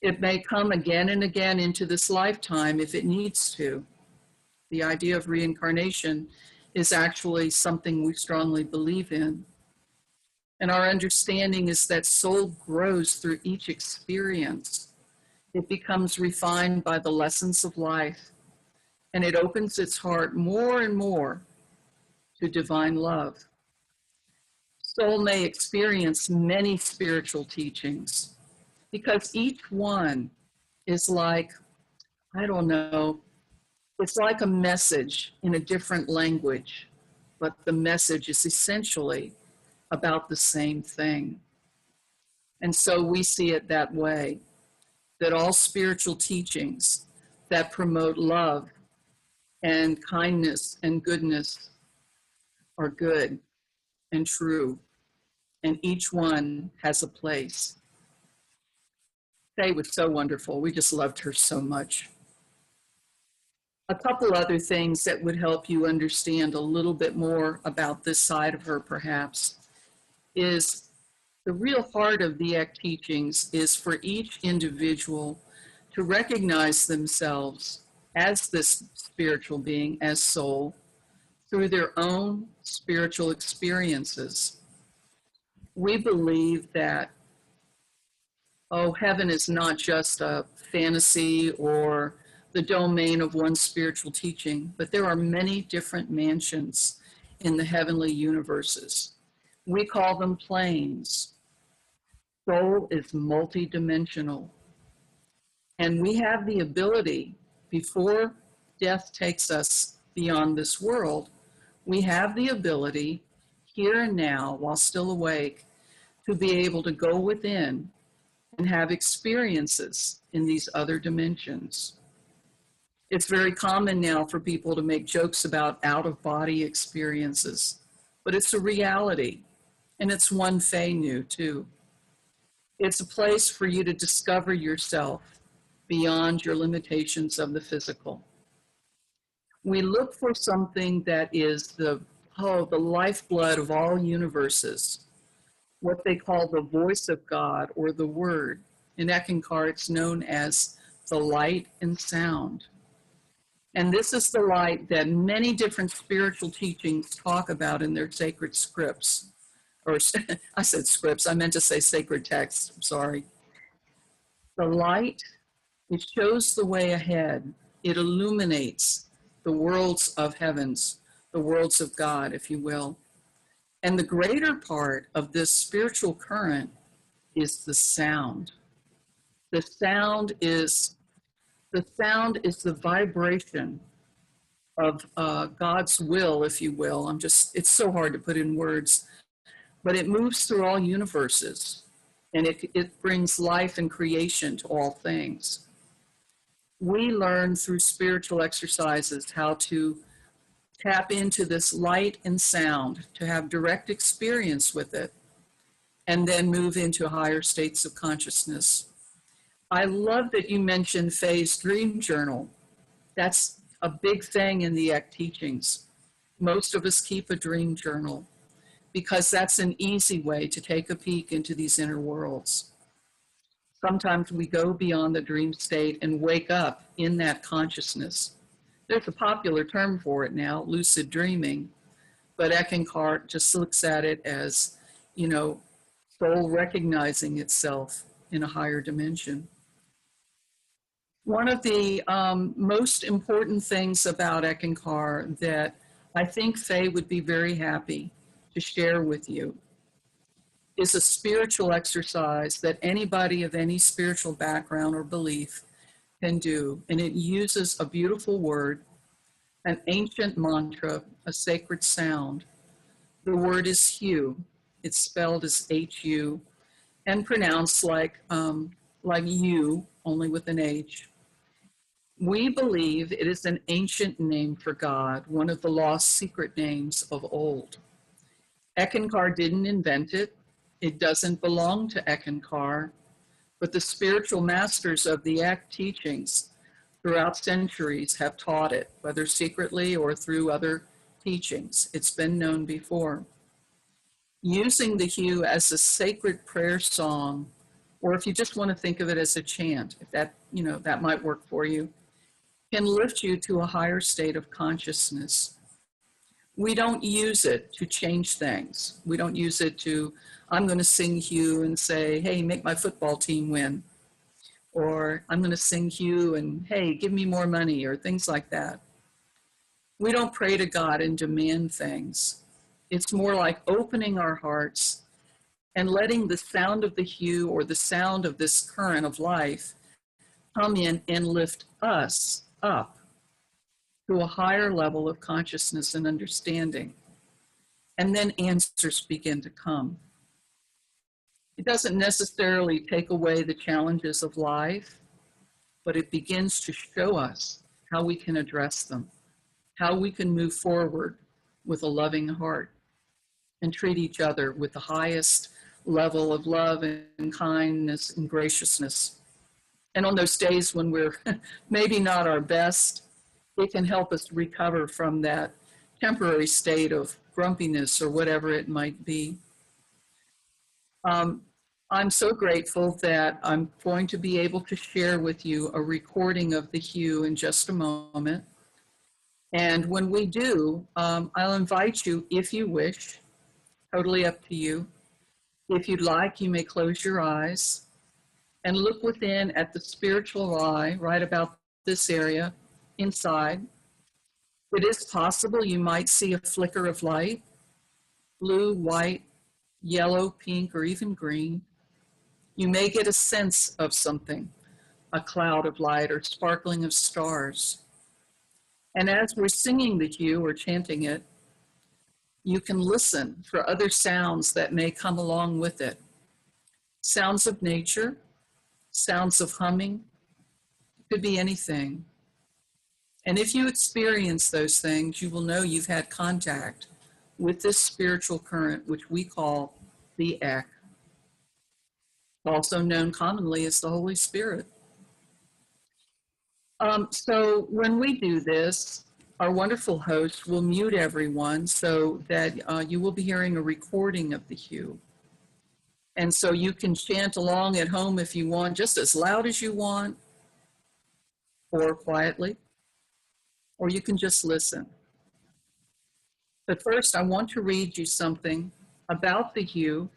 It may come again and again into this lifetime if it needs to. The idea of reincarnation is actually something we strongly believe in. And our understanding is that soul grows through each experience. It becomes refined by the lessons of life, and it opens its heart more and more to divine love. Soul may experience many spiritual teachings because each one is like, I don't know, it's like a message in a different language, but the message is essentially about the same thing. And so we see it that way, that all spiritual teachings that promote love and kindness and goodness are good and true, and each one has a place. Faye was so wonderful. We just loved her so much. A couple other things that would help you understand a little bit more about this side of her, perhaps. is the real heart of the ECK teachings is for each individual to recognize themselves as this spiritual being, as soul, through their own spiritual experiences. We believe that, oh, heaven is not just a fantasy or the domain of one spiritual teaching, but there are many different mansions in the heavenly universes. We call them planes. Soul is multidimensional. And we have the ability, before death takes us beyond this world, we have the ability, here and now, while still awake, to be able to go within and have experiences in these other dimensions. It's very common now for people to make jokes about out-of-body experiences, but it's a reality, and it's one Faye knew too. It's a place for you to discover yourself beyond your limitations of the physical. We look for something that is the lifeblood of all universes, what they call the voice of God or the word. In Eckankar, it's known as the light and sound. And this is the light that many different spiritual teachings talk about in their sacred scripts. Or I said scripts, I meant to say sacred texts, I'm sorry. The light, it shows the way ahead. It illuminates the worlds of heavens, the worlds of God, if you will. And the greater part of this spiritual current is the sound. The sound is the vibration of God's will, if you will. It's so hard to put in words, but it moves through all universes, and it brings life and creation to all things. We learn through spiritual exercises how to tap into this light and sound, to have direct experience with it, and then move into higher states of consciousness. I love that you mentioned Faye's dream journal. That's a big thing in the ECK teachings. Most of us keep a dream journal because that's an easy way to take a peek into these inner worlds. Sometimes we go beyond the dream state and wake up in that consciousness. There's a popular term for it now, lucid dreaming, but Eckankar just looks at it as, soul recognizing itself in a higher dimension. One of the most important things about Eckankar that I think Faye would be very happy to share with you is a spiritual exercise that anybody of any spiritual background or belief can do. And it uses a beautiful word, an ancient mantra, a sacred sound. The word is Hu. It's spelled as H-U and pronounced like you, only with an H. We believe it is an ancient name for God, one of the lost secret names of old. Eckankar didn't invent it. It doesn't belong to Eckankar, but the spiritual masters of the ECK teachings throughout centuries have taught it, whether secretly or through other teachings. It's been known before. Using the Hu as a sacred prayer song, or if you just want to think of it as a chant, if that might work for you, can lift you to a higher state of consciousness. We don't use it to change things. We don't use it to, I'm going to sing Hu and say, hey, make my football team win. Or I'm going to sing Hu and, hey, give me more money, or things like that. We don't pray to God and demand things. It's more like opening our hearts and letting the sound of the Hu or the sound of this current of life come in and lift us up to a higher level of consciousness and understanding. And then answers begin to come. It doesn't necessarily take away the challenges of life, but it begins to show us how we can address them, how we can move forward with a loving heart and treat each other with the highest level of love and kindness and graciousness. And on those days when we're maybe not our best, it can help us recover from that temporary state of grumpiness or whatever it might be. Um, I'm so grateful that I'm going to be able to share with you a recording of the hue in just a moment. And when we do, I'll invite you, if you wish, totally up to you. If you'd like, you may close your eyes and look within at the spiritual eye, right about this area, inside. It is possible you might see a flicker of light, blue, white, yellow, pink, or even green. You may get a sense of something, a cloud of light or sparkling of stars. And as we're singing the hue or chanting it, you can listen for other sounds that may come along with it. Sounds of nature, sounds of humming, it could be anything. And if you experience those things, you will know you've had contact with this spiritual current, which we call the Ek, also known commonly as the Holy Spirit. So when we do this, our wonderful host will mute everyone so that you will be hearing a recording of the hue. And so you can chant along at home if you want, just as loud as you want, or quietly, or you can just listen. But first, I want to read you something about the hue,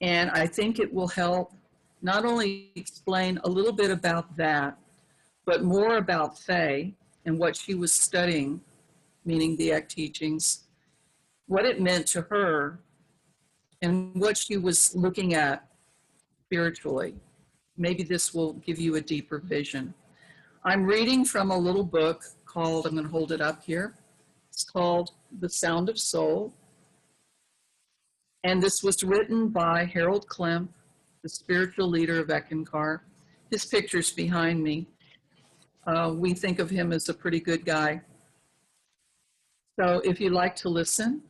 and I think it will help not only explain a little bit about that, but more about Faye and what she was studying, meaning the Ek teachings, what it meant to her, and what she was looking at spiritually. Maybe this will give you a deeper vision. I'm reading from a little book called, I'm going to hold it up here. It's called The Sound of Soul. And this was written by Harold Klemp, the spiritual leader of Eckankar. His picture's behind me. We think of him as a pretty good guy. So if you'd like to listen,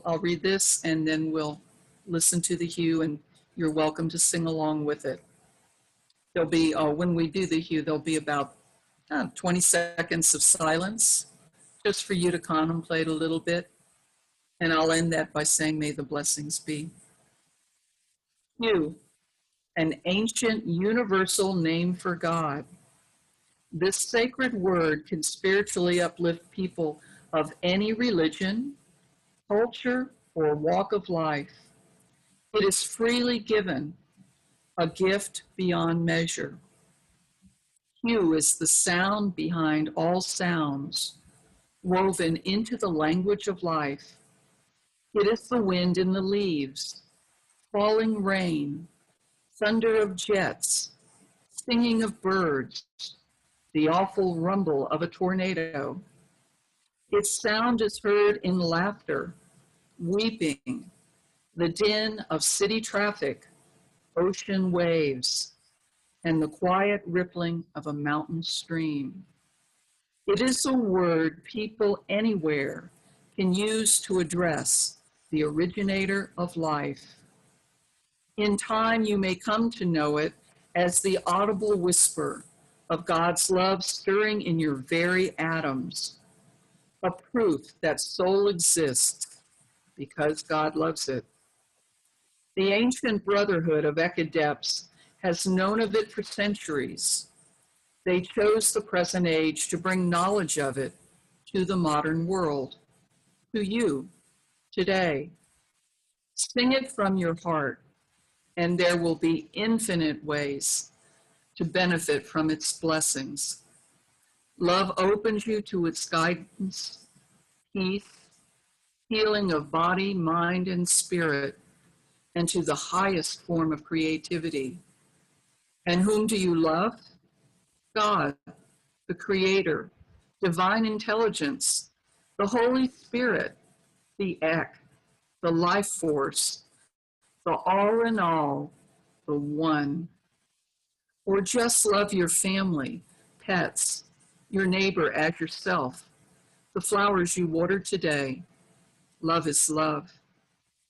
I'll read this and then we'll listen to the hue, and you're welcome to sing along with it. There'll be, when we do the hue, there'll be about 20 seconds of silence just for you to contemplate a little bit. And I'll end that by saying, may the blessings be. Hue, an ancient universal name for God. This sacred word can spiritually uplift people of any religion, culture, or walk of life. It is freely given, a gift beyond measure. Hue is the sound behind all sounds, woven into the language of life. It is the wind in the leaves, falling rain, thunder of jets, singing of birds, the awful rumble of a tornado. Its sound is heard in laughter, weeping, the din of city traffic, ocean waves, and the quiet rippling of a mountain stream. It is a word people anywhere can use to address the originator of life. In time, you may come to know it as the audible whisper of God's love stirring in your very atoms, a proof that soul exists because God loves it. The ancient brotherhood of Ekadepts has known of it for centuries. They chose the present age to bring knowledge of it to the modern world, to you today. Sing it from your heart, and there will be infinite ways to benefit from its blessings. Love opens you to its guidance, peace, healing of body, mind, and spirit, and to the highest form of creativity. And whom do you love? God, the Creator, divine intelligence, the Holy Spirit, the Ek, the life force, the all in all, the one. Or just love your family, pets, your neighbor as yourself, the flowers you watered today. Love is love,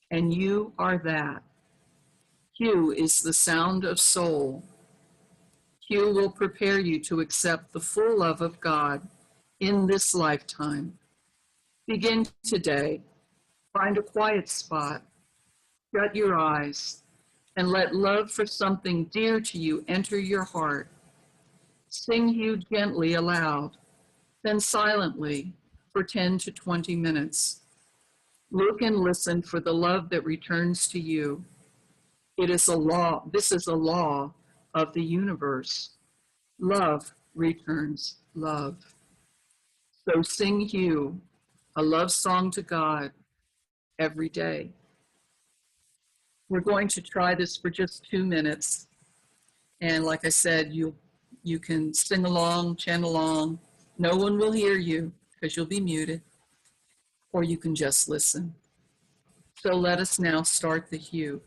and you are that. Hue is the sound of soul. Hue will prepare you to accept the full love of God in this lifetime. Begin today. Find a quiet spot. Shut your eyes and let love for something dear to you enter your heart. Sing Hugh gently aloud, then silently for 10 to 20 minutes. Look and listen for the love that returns to you. It is a law. This is a law of the universe. Love returns love. So sing Hugh, a love song to God every day. We're going to try this for just 2 minutes. And like I said, you can sing along, chant along. No one will hear you because you'll be muted, or you can just listen. So let us now start the Hugh.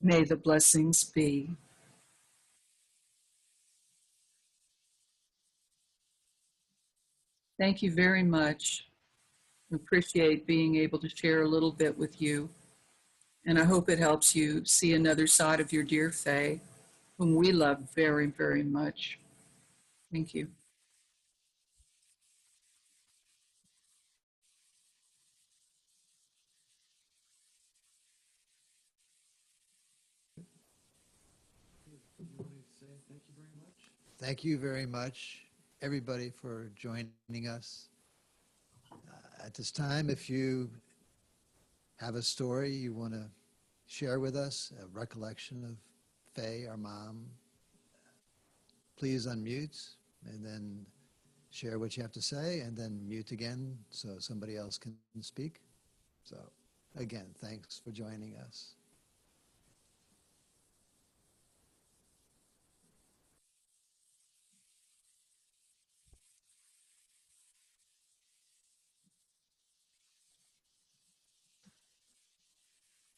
May the blessings be. Thank you very much. Appreciate being able to share a little bit with you. And I hope it helps you see another side of your dear Faye, whom we love very, very much. Thank you. Thank you very much, everybody, for joining us. At this time, if you have a story you want to share with us, a recollection of Faye, our mom, please unmute and then share what you have to say and then mute again so somebody else can speak. So again, thanks for joining us.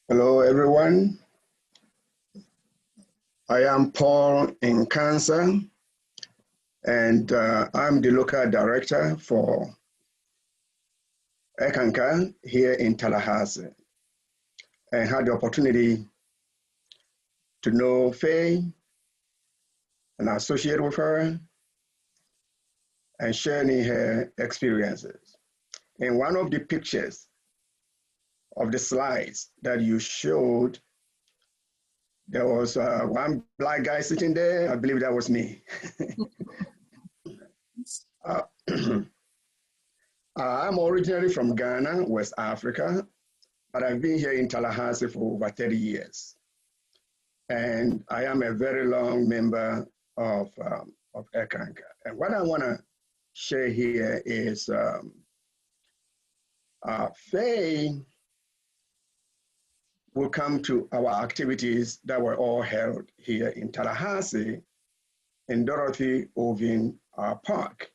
Hello, everyone. I am Paul in Cancer, and I'm the local director for Ekanka here in Tallahassee and had the opportunity to know Faye and associate with her and sharing her experiences. In one of the pictures of the slides that you showed, there was one black guy sitting there. I believe that was me. I'm originally from Ghana, West Africa, but I've been here in Tallahassee for over 30 years. And I am a very long member of Ekanka. And what I want to share here is Faye will come to our activities that were all held here in Tallahassee in Dorothy Ovin Park.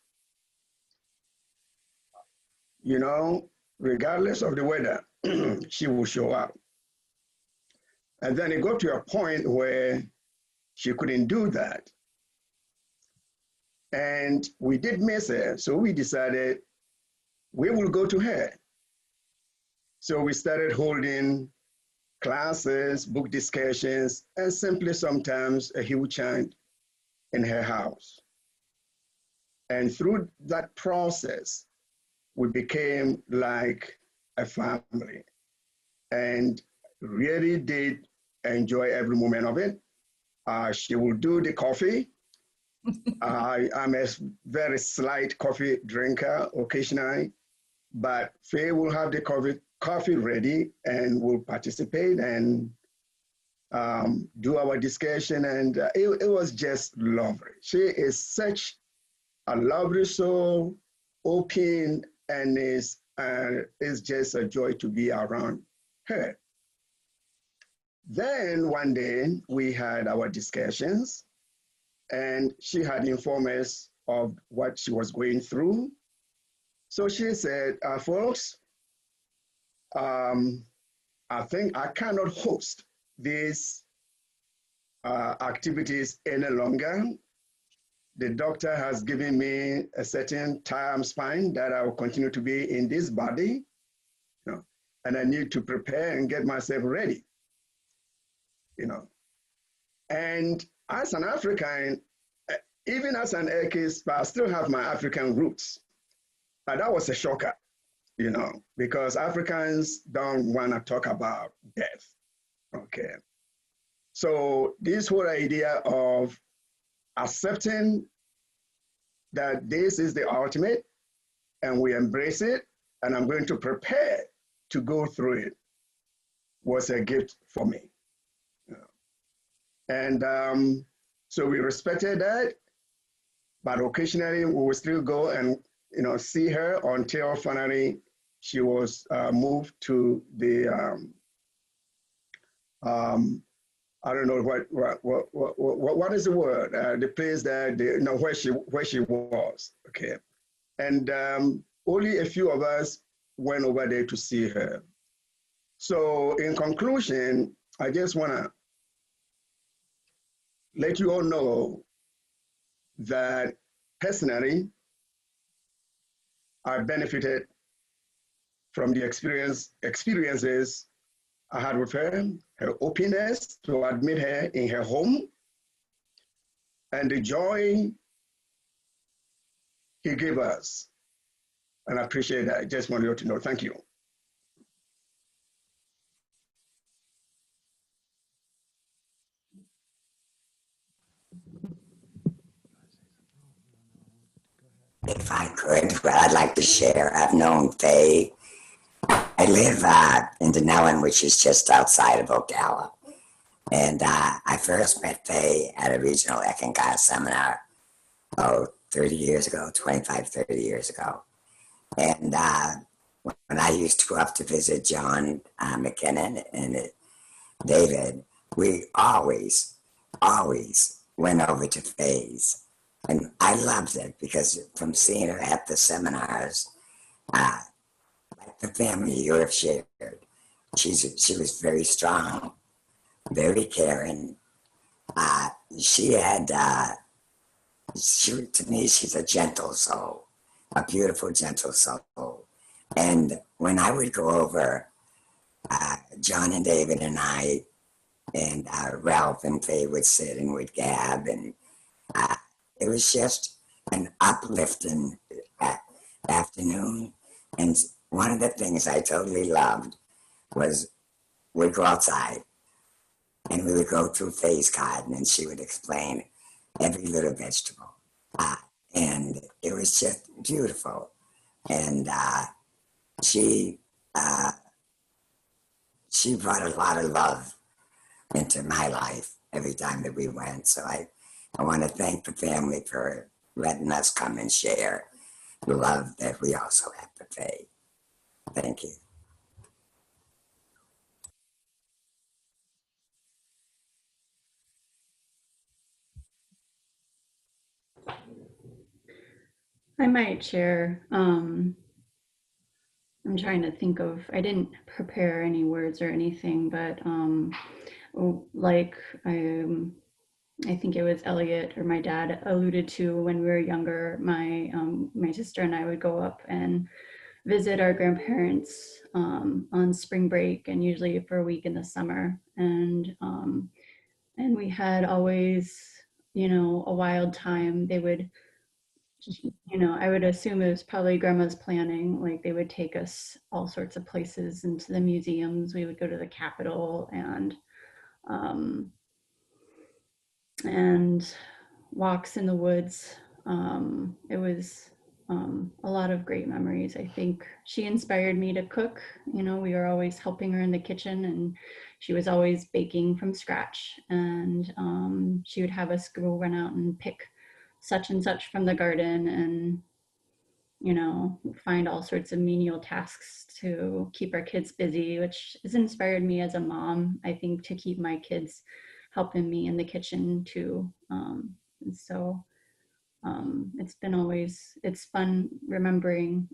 You know, regardless of the weather, she will show up. And then it got to a point where she couldn't do that. And we did miss her, so we decided we will go to her. So we started holding classes, book discussions, and simply sometimes a huge chant in her house. And through that process, we became like a family and really did enjoy every moment of it. She will do the coffee. I'm a very slight coffee drinker occasionally, but Faye will have the coffee ready and will participate and do our discussion. And it was just lovely. She is such a lovely soul, open, and it's just a joy to be around her. Then one day we had our discussions and she had informed us of what she was going through. So she said, folks, I think I cannot host these activities any longer. The doctor has given me a certain time span that I will continue to be in this body, you know, and I need to prepare and get myself ready, you know. And as an African, even as an Ekis, I still have my African roots. But that was a shocker, you know, because Africans don't want to talk about death, okay? So this whole idea of accepting that this is the ultimate and we embrace it and I'm going to prepare to go through it was a gift for me. You know. And so we respected that, but occasionally we would still go and see her until finally she was moved to the I don't know what is the word? The place that where she was. Okay, and only a few of us went over there to see her. So in conclusion, I just want to let you all know that personally, I benefited from the experiences I had with her, her openness to admit her in her home, and the joy he gave us. And I appreciate that. I just want you to know. Thank you. If I could, well, I'd like to share. I've known Faye. I live in Denellen, which is just outside of Ocala. And I first met Faye at a regional Eckankar seminar, 30 years ago, 25, 30 years ago. And when I used to go up to visit John McKinnon and David, we always went over to Faye's. And I loved it because from seeing her at the seminars, like the family you have shared, she was very strong, very caring. To me, she's a gentle soul, a beautiful, gentle soul. And when I would go over, John and David and I and Ralph and Faye would sit and would gab, and it was just an uplifting afternoon. And one of the things I totally loved was we'd go outside and we would go through Faye's garden and she would explain every little vegetable. And it was just beautiful. And she brought a lot of love into my life every time that we went. So I want to thank the family for letting us come and share the love that we also have for Faye. Thank you. I might share. I'm trying to think of, I didn't prepare any words or anything, but like I think it was Elliot or my dad alluded to, when we were younger, my sister and I would go up and visit our grandparents on spring break, and usually for a week in the summer. And we had always, a wild time. They would, I would assume it was probably grandma's planning. Like, they would take us all sorts of places, into the museums. We would go to the Capitol um, and walks in the woods. It was a lot of great memories. I think she inspired me to cook. We were always helping her in the kitchen, and she was always baking from scratch. And she would have us go run out and pick such and such from the garden, and find all sorts of menial tasks to keep our kids busy, which has inspired me as a mom, I think, to keep my kids helping me in the kitchen too. And so it's fun remembering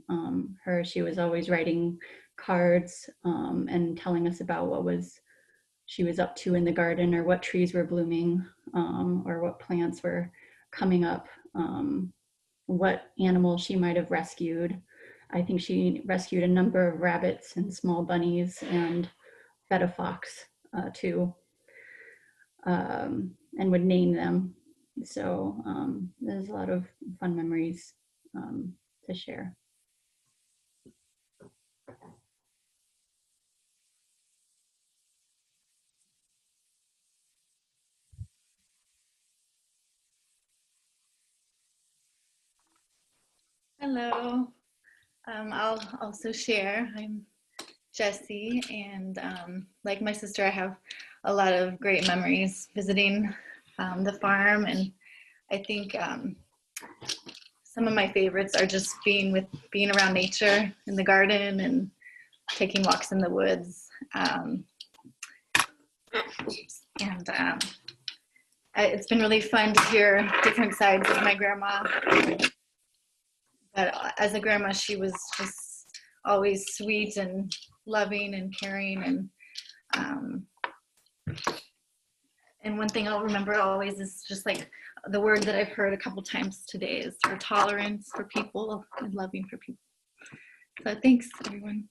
her. She was always writing cards and telling us about what she was up to in the garden, or what trees were blooming, or what plants were coming up, what animals she might have rescued. I think she rescued a number of rabbits and small bunnies, and fed a fox too, and would name them. So there's a lot of fun memories to share. Hello. I'll also share. I'm Jessie, and like my sister, I have a lot of great memories visiting the farm, and I think some of my favorites are just being around nature in the garden and taking walks in the woods. It's been really fun to hear different sides of my grandma. But as a grandma, she was just always sweet and loving and caring. And one thing I'll remember always is just like the word that I've heard a couple times today is her tolerance for people and loving for people. So thanks, everyone.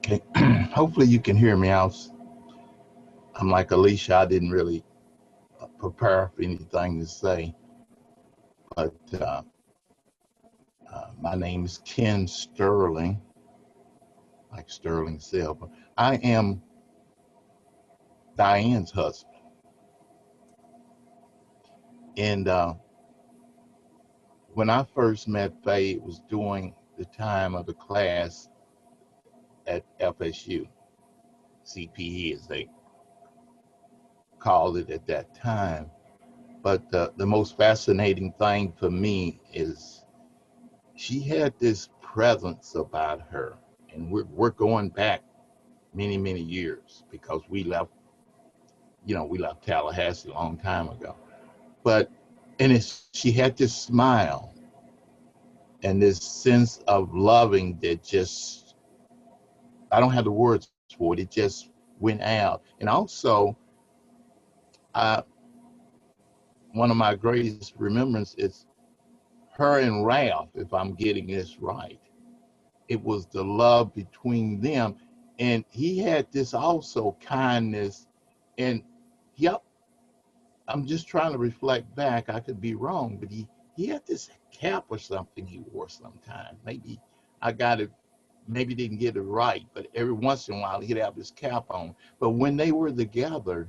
Okay, hopefully you can hear me. I'm like Alicia, I didn't really prepare for anything to say, but my name is Ken Sterling, like Sterling Silver. I am Diane's husband. And when I first met Faye, it was during the time of the class at FSU, CPE as they called it at that time. But the most fascinating thing for me is she had this presence about her. And we're going back many, many years because we left, we left Tallahassee a long time ago. But, she had this smile and this sense of loving that just, I don't have the words for it. It just went out. And also, one of my greatest remembrances is her and Ralph, if I'm getting this right. It was the love between them. And he had this also kindness. And yep, I'm just trying to reflect back. I could be wrong, but he had this cap or something he wore sometimes. Maybe I got it, maybe didn't get it right, but every once in a while he'd have his cap on. But when they were together,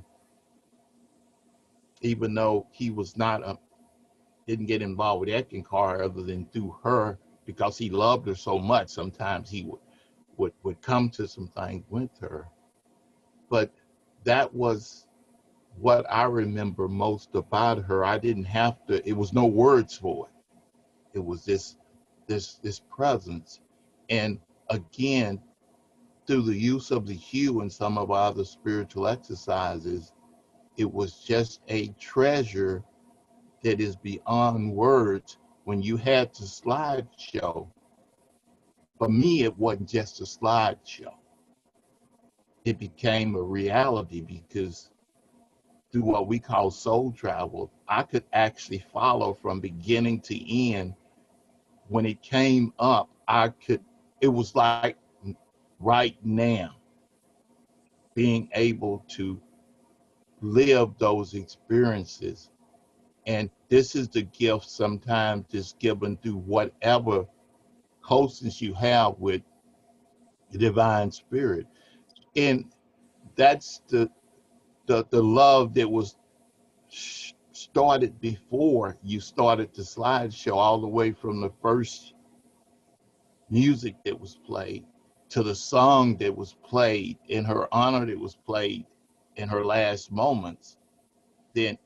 even though he was not didn't get involved with Eckankar other than through her because he loved her so much, sometimes he would come to some things with her. But that was what I remember most about her. I didn't have to, it was no words for it. It was this presence. And again, through the use of the hue and some of our other spiritual exercises, it was just a treasure that is beyond words. When you had to slideshow, for me, it wasn't just a slideshow. It became a reality because through what we call soul travel, I could actually follow from beginning to end. When it came up, it was like right now, being able to live those experiences. And this is the gift sometimes just given through whatever closeness you have with the divine spirit. And that's the love that was started before you started the slideshow, all the way from the first music that was played to the song that was played in her honor, that was played in her last moments. Then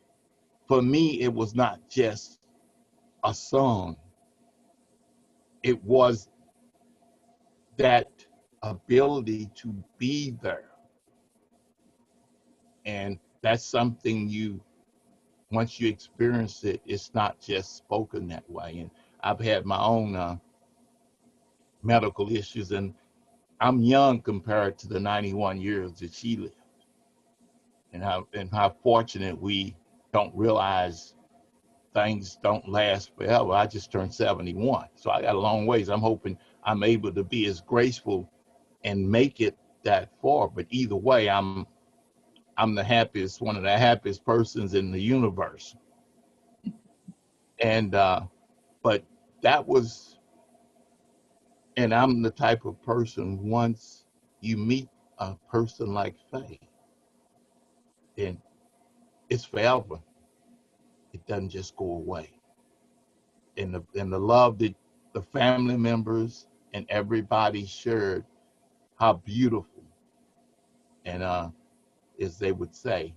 for me, it was not just a song. It was that ability to be there. And that's something once you experience it, it's not just spoken that way. And I've had my own medical issues, and I'm young compared to the 91 years that she lived. And how fortunate we don't realize things don't last forever. I just turned 71, so I got a long ways. I'm hoping I'm able to be as graceful and make it that far. But either way, I'm the happiest, one of the happiest persons in the universe. And but that was, and I'm the type of person, once you meet a person like Faye, then it's forever. It doesn't just go away. And the love that the family members and everybody shared, how beautiful. And as they would say,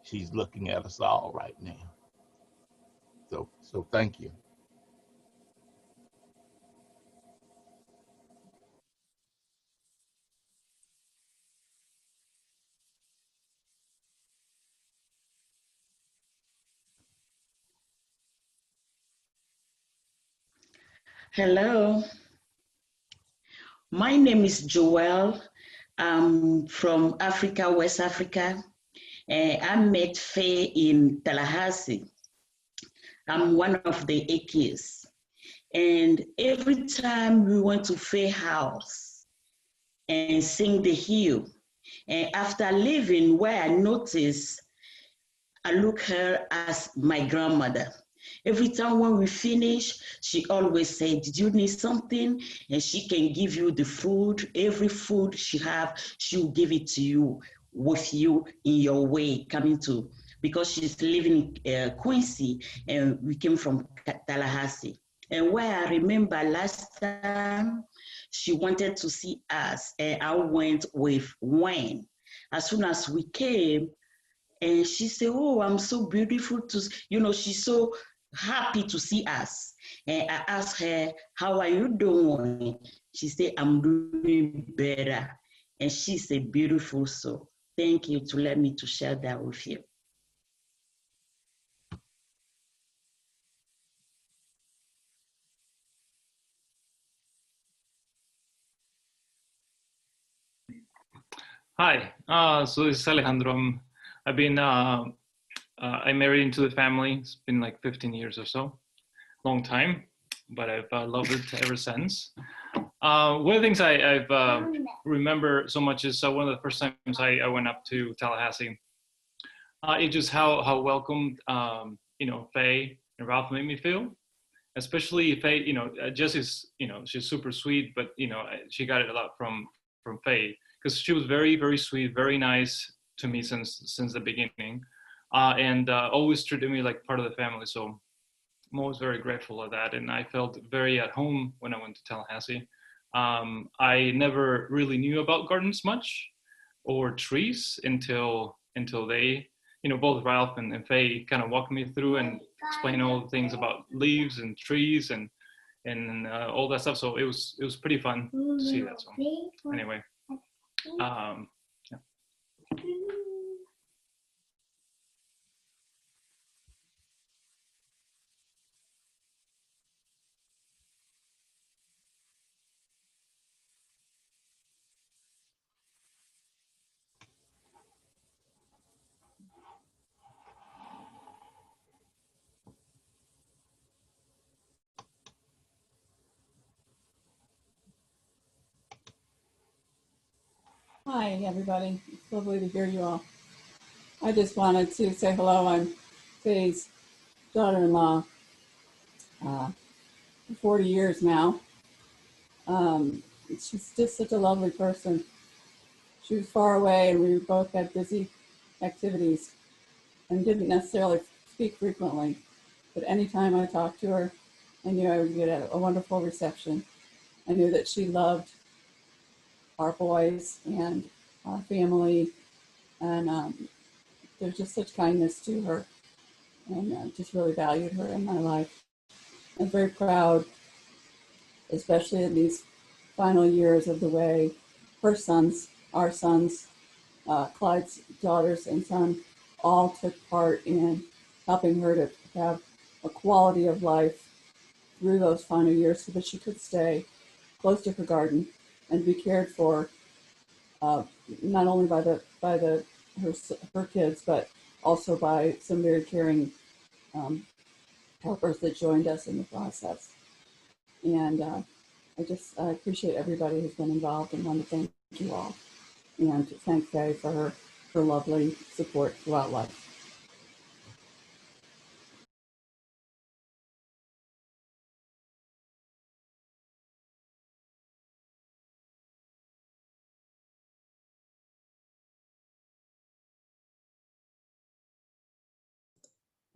she's looking at us all right now. So thank you. Hello, my name is Joelle. I'm from Africa, West Africa. I met Faye in Tallahassee. I'm one of the Akis. And every time we went to Faye house and sing the hymn, and after leaving, where I noticed, I look her as my grandmother. Every time when we finish, she always said, did you need something? And she can give you the food. Every food she have, she will give it to you with you in your way coming to, because she's living in Quincy and we came from Tallahassee. And where I remember last time, she wanted to see us and I went with Wayne. As soon as we came, and she said, oh, I'm so beautiful to, she's so happy to see us. And I asked her, how are you doing? She said, I'm doing better. and she's a beautiful soul. Thank you to let me to share that with you. Hi, so this is Alejandro. I've been I married into the family. It's been like 15 years or so, long time, but I've loved it ever since. One of the things I've remember so much is one of the first times I went up to Tallahassee. It's just how welcomed Faye and Ralph made me feel. Especially Faye, Jessie's, she's super sweet, but she got it a lot from Faye because she was very, very sweet, very nice to me since the beginning, and always treated me like part of the family. So I'm always very grateful of that, and I felt very at home when I went to Tallahassee. I never really knew about gardens much or trees until they, both Ralph and Faye kind of walked me through and explained all the things about leaves and trees and all that stuff. So it was pretty fun to see that. So anyway, yeah. Hi, everybody. It's lovely to hear you all. I just wanted to say hello. I'm Faye's daughter-in-law for 40 years now. She's just such a lovely person. She was far away and we both had busy activities and didn't necessarily speak frequently. But anytime I talked to her, I knew I would get a wonderful reception. I knew that she loved our boys and our family, and there's just such kindness to her, and just really valued her in my life. I'm very proud, especially in these final years, of the way her sons, our sons, Clyde's daughters and son, all took part in helping her to have a quality of life through those final years so that she could stay close to her garden and be cared for, not only by her kids, but also by some very caring helpers that joined us in the process. And I appreciate everybody who's been involved and want to thank you all. And to thank Faye for her lovely support throughout life.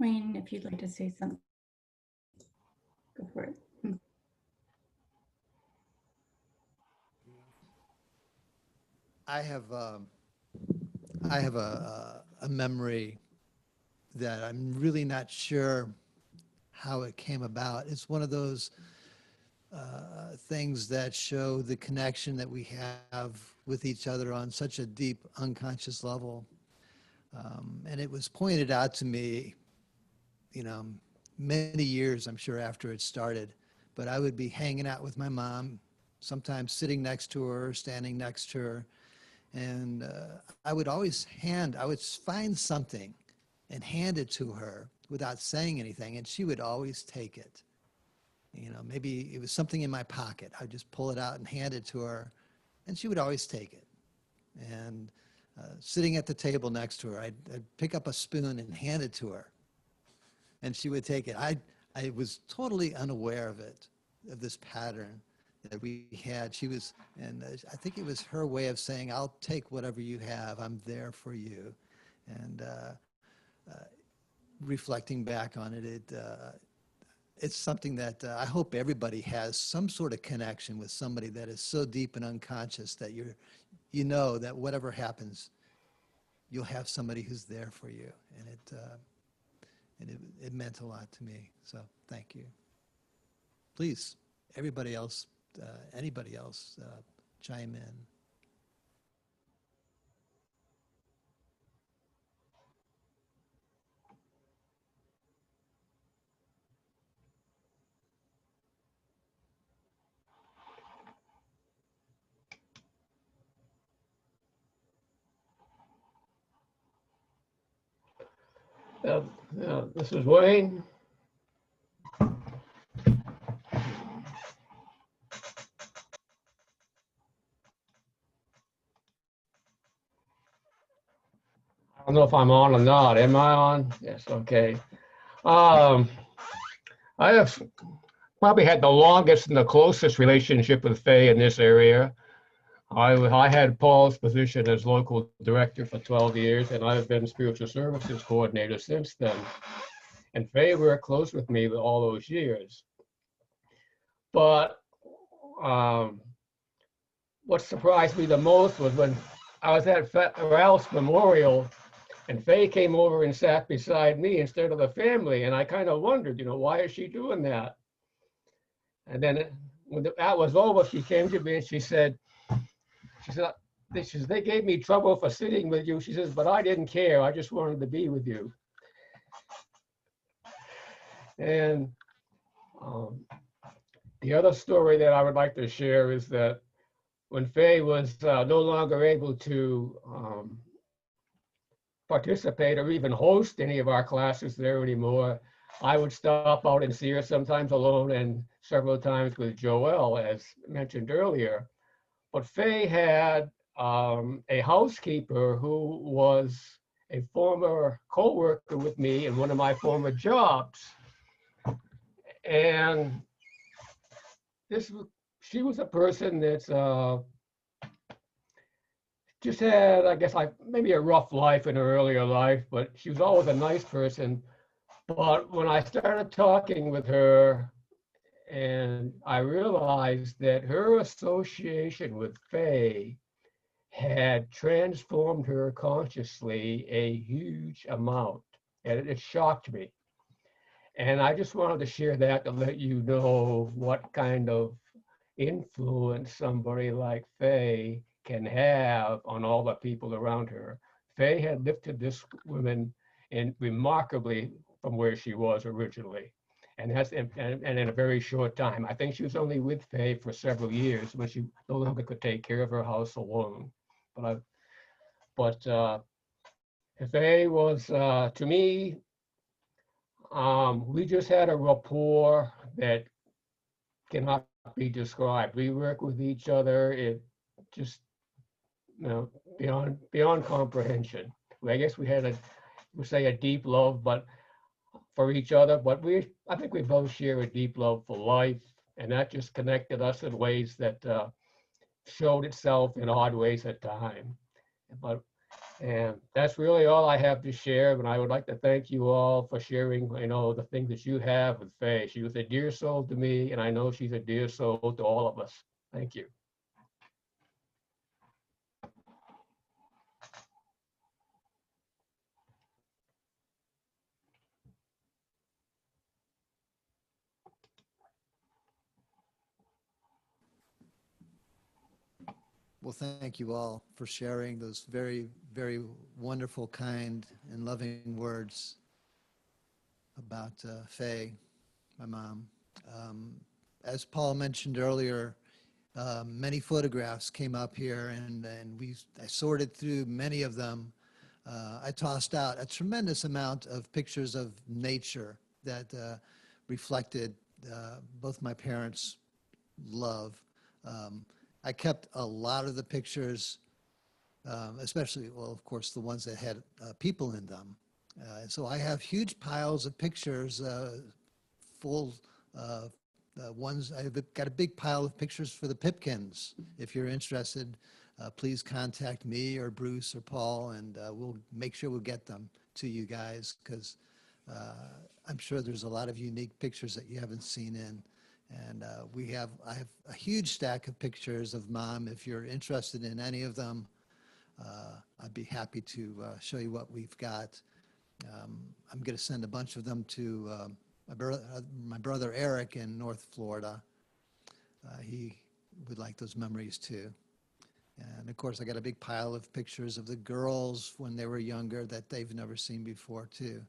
Wayne, if you'd like to say something, go for it. I have a memory that I'm really not sure how it came about. It's one of those things that show the connection that we have with each other on such a deep unconscious level. And it was pointed out to me, many years, I'm sure, after it started. But I would be hanging out with my mom, sometimes sitting next to her, standing next to her. And I would find something and hand it to her without saying anything, and she would always take it. Maybe it was something in my pocket. I'd just pull it out and hand it to her, and she would always take it. And sitting at the table next to her, I'd pick up a spoon and hand it to her, and she would take it. I was totally unaware of it, of this pattern that we had. I think it was her way of saying, I'll take whatever you have. I'm there for you. And reflecting back on it, it's something that I hope everybody has some sort of connection with somebody that is so deep and unconscious that you know that whatever happens, you'll have somebody who's there for you. And it meant a lot to me. So thank you. Please, everybody else, anybody else, chime in. This is Wayne. I don't know if I'm on or not. Am I on? Yes, okay. I have probably had the longest and the closest relationship with Faye in this area. I had Paul's position as local director for 12 years, and I've been spiritual services coordinator since then. And Faye worked close with me all those years. But what surprised me the most was when I was at Ralph's memorial, and Faye came over and sat beside me instead of the family. And I kind of wondered, why is she doing that? And then when that was over, she came to me and she said, they gave me trouble for sitting with you. She says, but I didn't care. I just wanted to be with you. And the other story that I would like to share is that when Faye was no longer able to participate or even host any of our classes there anymore, I would stop out and see her, sometimes alone and several times with Joelle, as mentioned earlier. But Faye had a housekeeper who was a former co-worker with me in one of my former jobs. And she was a person that's just had, I guess, maybe a rough life in her earlier life, but she was always a nice person. But when I started talking with her, and I realized that her association with Faye had transformed her consciously a huge amount, and it shocked me. And I just wanted to share that to let you know what kind of influence somebody like Faye can have on all the people around her. Faye had lifted this woman remarkably from where she was originally. And in a very short time. I think she was only with Faye for several years when she no longer could take care of her house alone. But Faye was, to me, we just had a rapport that cannot be described. We work with each other, it just, beyond comprehension. I guess we had a deep love, but for each other, but I think we both share a deep love for life, and that just connected us in ways that showed itself in odd ways at times. And that's really all I have to share. And I would like to thank you all for sharing, the things that you have with Faye. She was a dear soul to me, and I know she's a dear soul to all of us. Thank you. Well, thank you all for sharing those very, very wonderful, kind, and loving words about Faye, my mom. As Paul mentioned earlier, many photographs came up here, and I sorted through many of them. I tossed out a tremendous amount of pictures of nature that reflected both my parents' love. I kept a lot of the pictures, especially, well, of course, the ones that had people in them. So I have huge piles of pictures, full ones. I've got a big pile of pictures for the Pipkins. If you're interested, please contact me or Bruce or Paul, and we'll make sure we'll get them to you guys, because I'm sure there's a lot of unique pictures that you haven't seen in. And I have a huge stack of pictures of Mom. If you're interested in any of them, I'd be happy to show you what we've got. I'm going to send a bunch of them to my brother Eric in North Florida. He would like those memories too. And of course, I got a big pile of pictures of the girls when they were younger that they've never seen before too.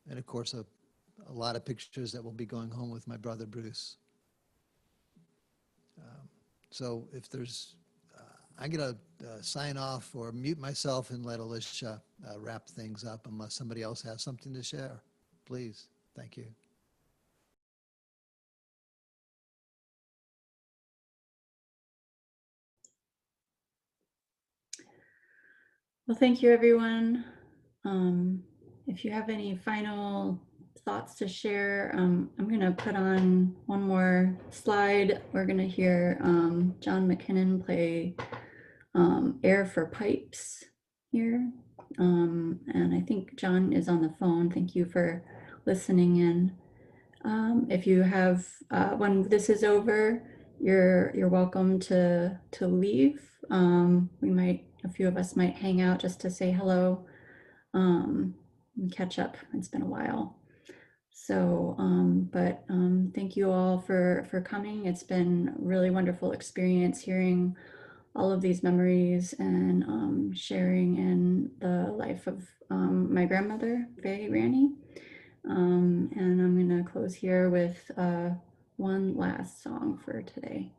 And of course, a lot of pictures that will be going home with my brother Bruce. So if there's, I'm going to sign off or mute myself and let Alicia wrap things up unless somebody else has something to share. Please. Thank you. Well, thank you, everyone. If you have any final thoughts to share, I'm going to put on one more slide. We're going to hear John McKinnon play Air for Pipes here. And I think John is on the phone. Thank you for listening in. If you have, when this is over, you're welcome to leave. A few of us might hang out just to say hello, and catch up. It's been a while. So, thank you all for coming. It's been a really wonderful experience hearing all of these memories and sharing in the life of my grandmother, Faye Ranney. And I'm going to close here with one last song for today.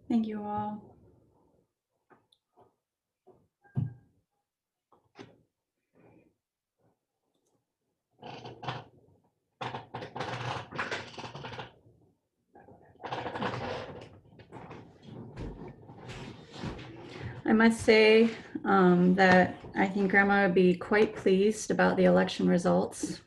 Thank you all. I must say that I think Grandma would be quite pleased about the election results.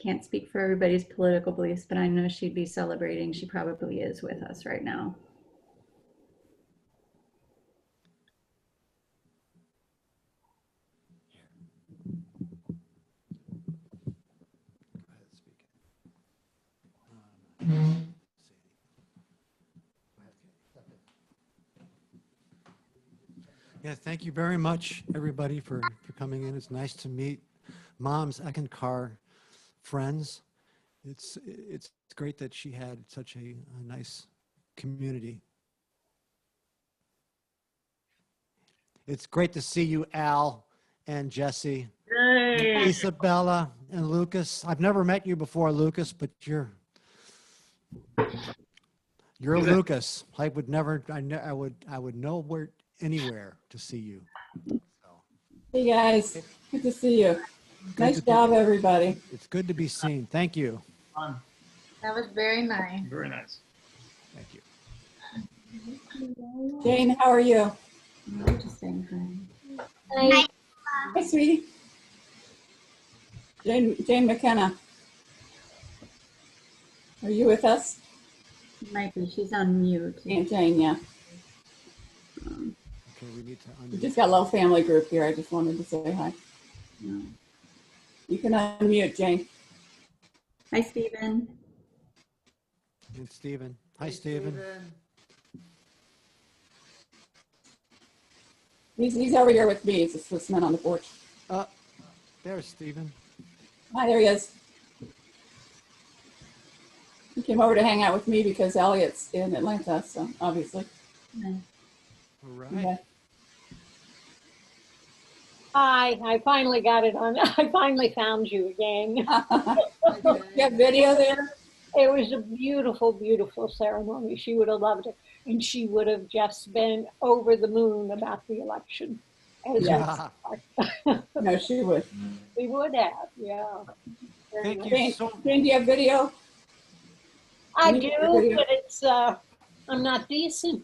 Can't speak for everybody's political beliefs, but I know she'd be celebrating. She probably is with us right now. Yeah, thank you very much, everybody, for coming in. It's nice to meet Mom's Eckankar friends. It's great that she had such a nice community. It's great to see you, Al and Jesse, and Isabella and Lucas. I've never met you before, Lucas, but you're Lucas. I would never. I would know where anywhere to see you. So. Hey guys, good to see you. Nice job, everybody. It's good to be seen. Thank you. That was very nice. Very nice. Thank you. Jane, how are you? I'm just saying hi. Hi. Hi, sweetie. Jane McKenna. Are you with us? Might be. She's on mute. Aunt Jane, yeah. Okay, we need to We just got a little family group here. I just wanted to say hi. No. You can unmute, Jane. Hi, Stephen. And Stephen. Hi, Stephen. He's over here with me. He's just listening on the porch. There's Stephen. Hi, there he is. He came over to hang out with me because Elliot's in Atlanta, so obviously. All right. Yeah. Hi, I finally got it on. I finally found you again. You have video there? It was a beautiful, beautiful ceremony. She would have loved it. And she would have just been over the moon about the election. As Yes. No, she would. we would have, yeah. Very Thank much. you Jane, so Jane, do you have video? I Can you do, get video? but it's, I'm not decent.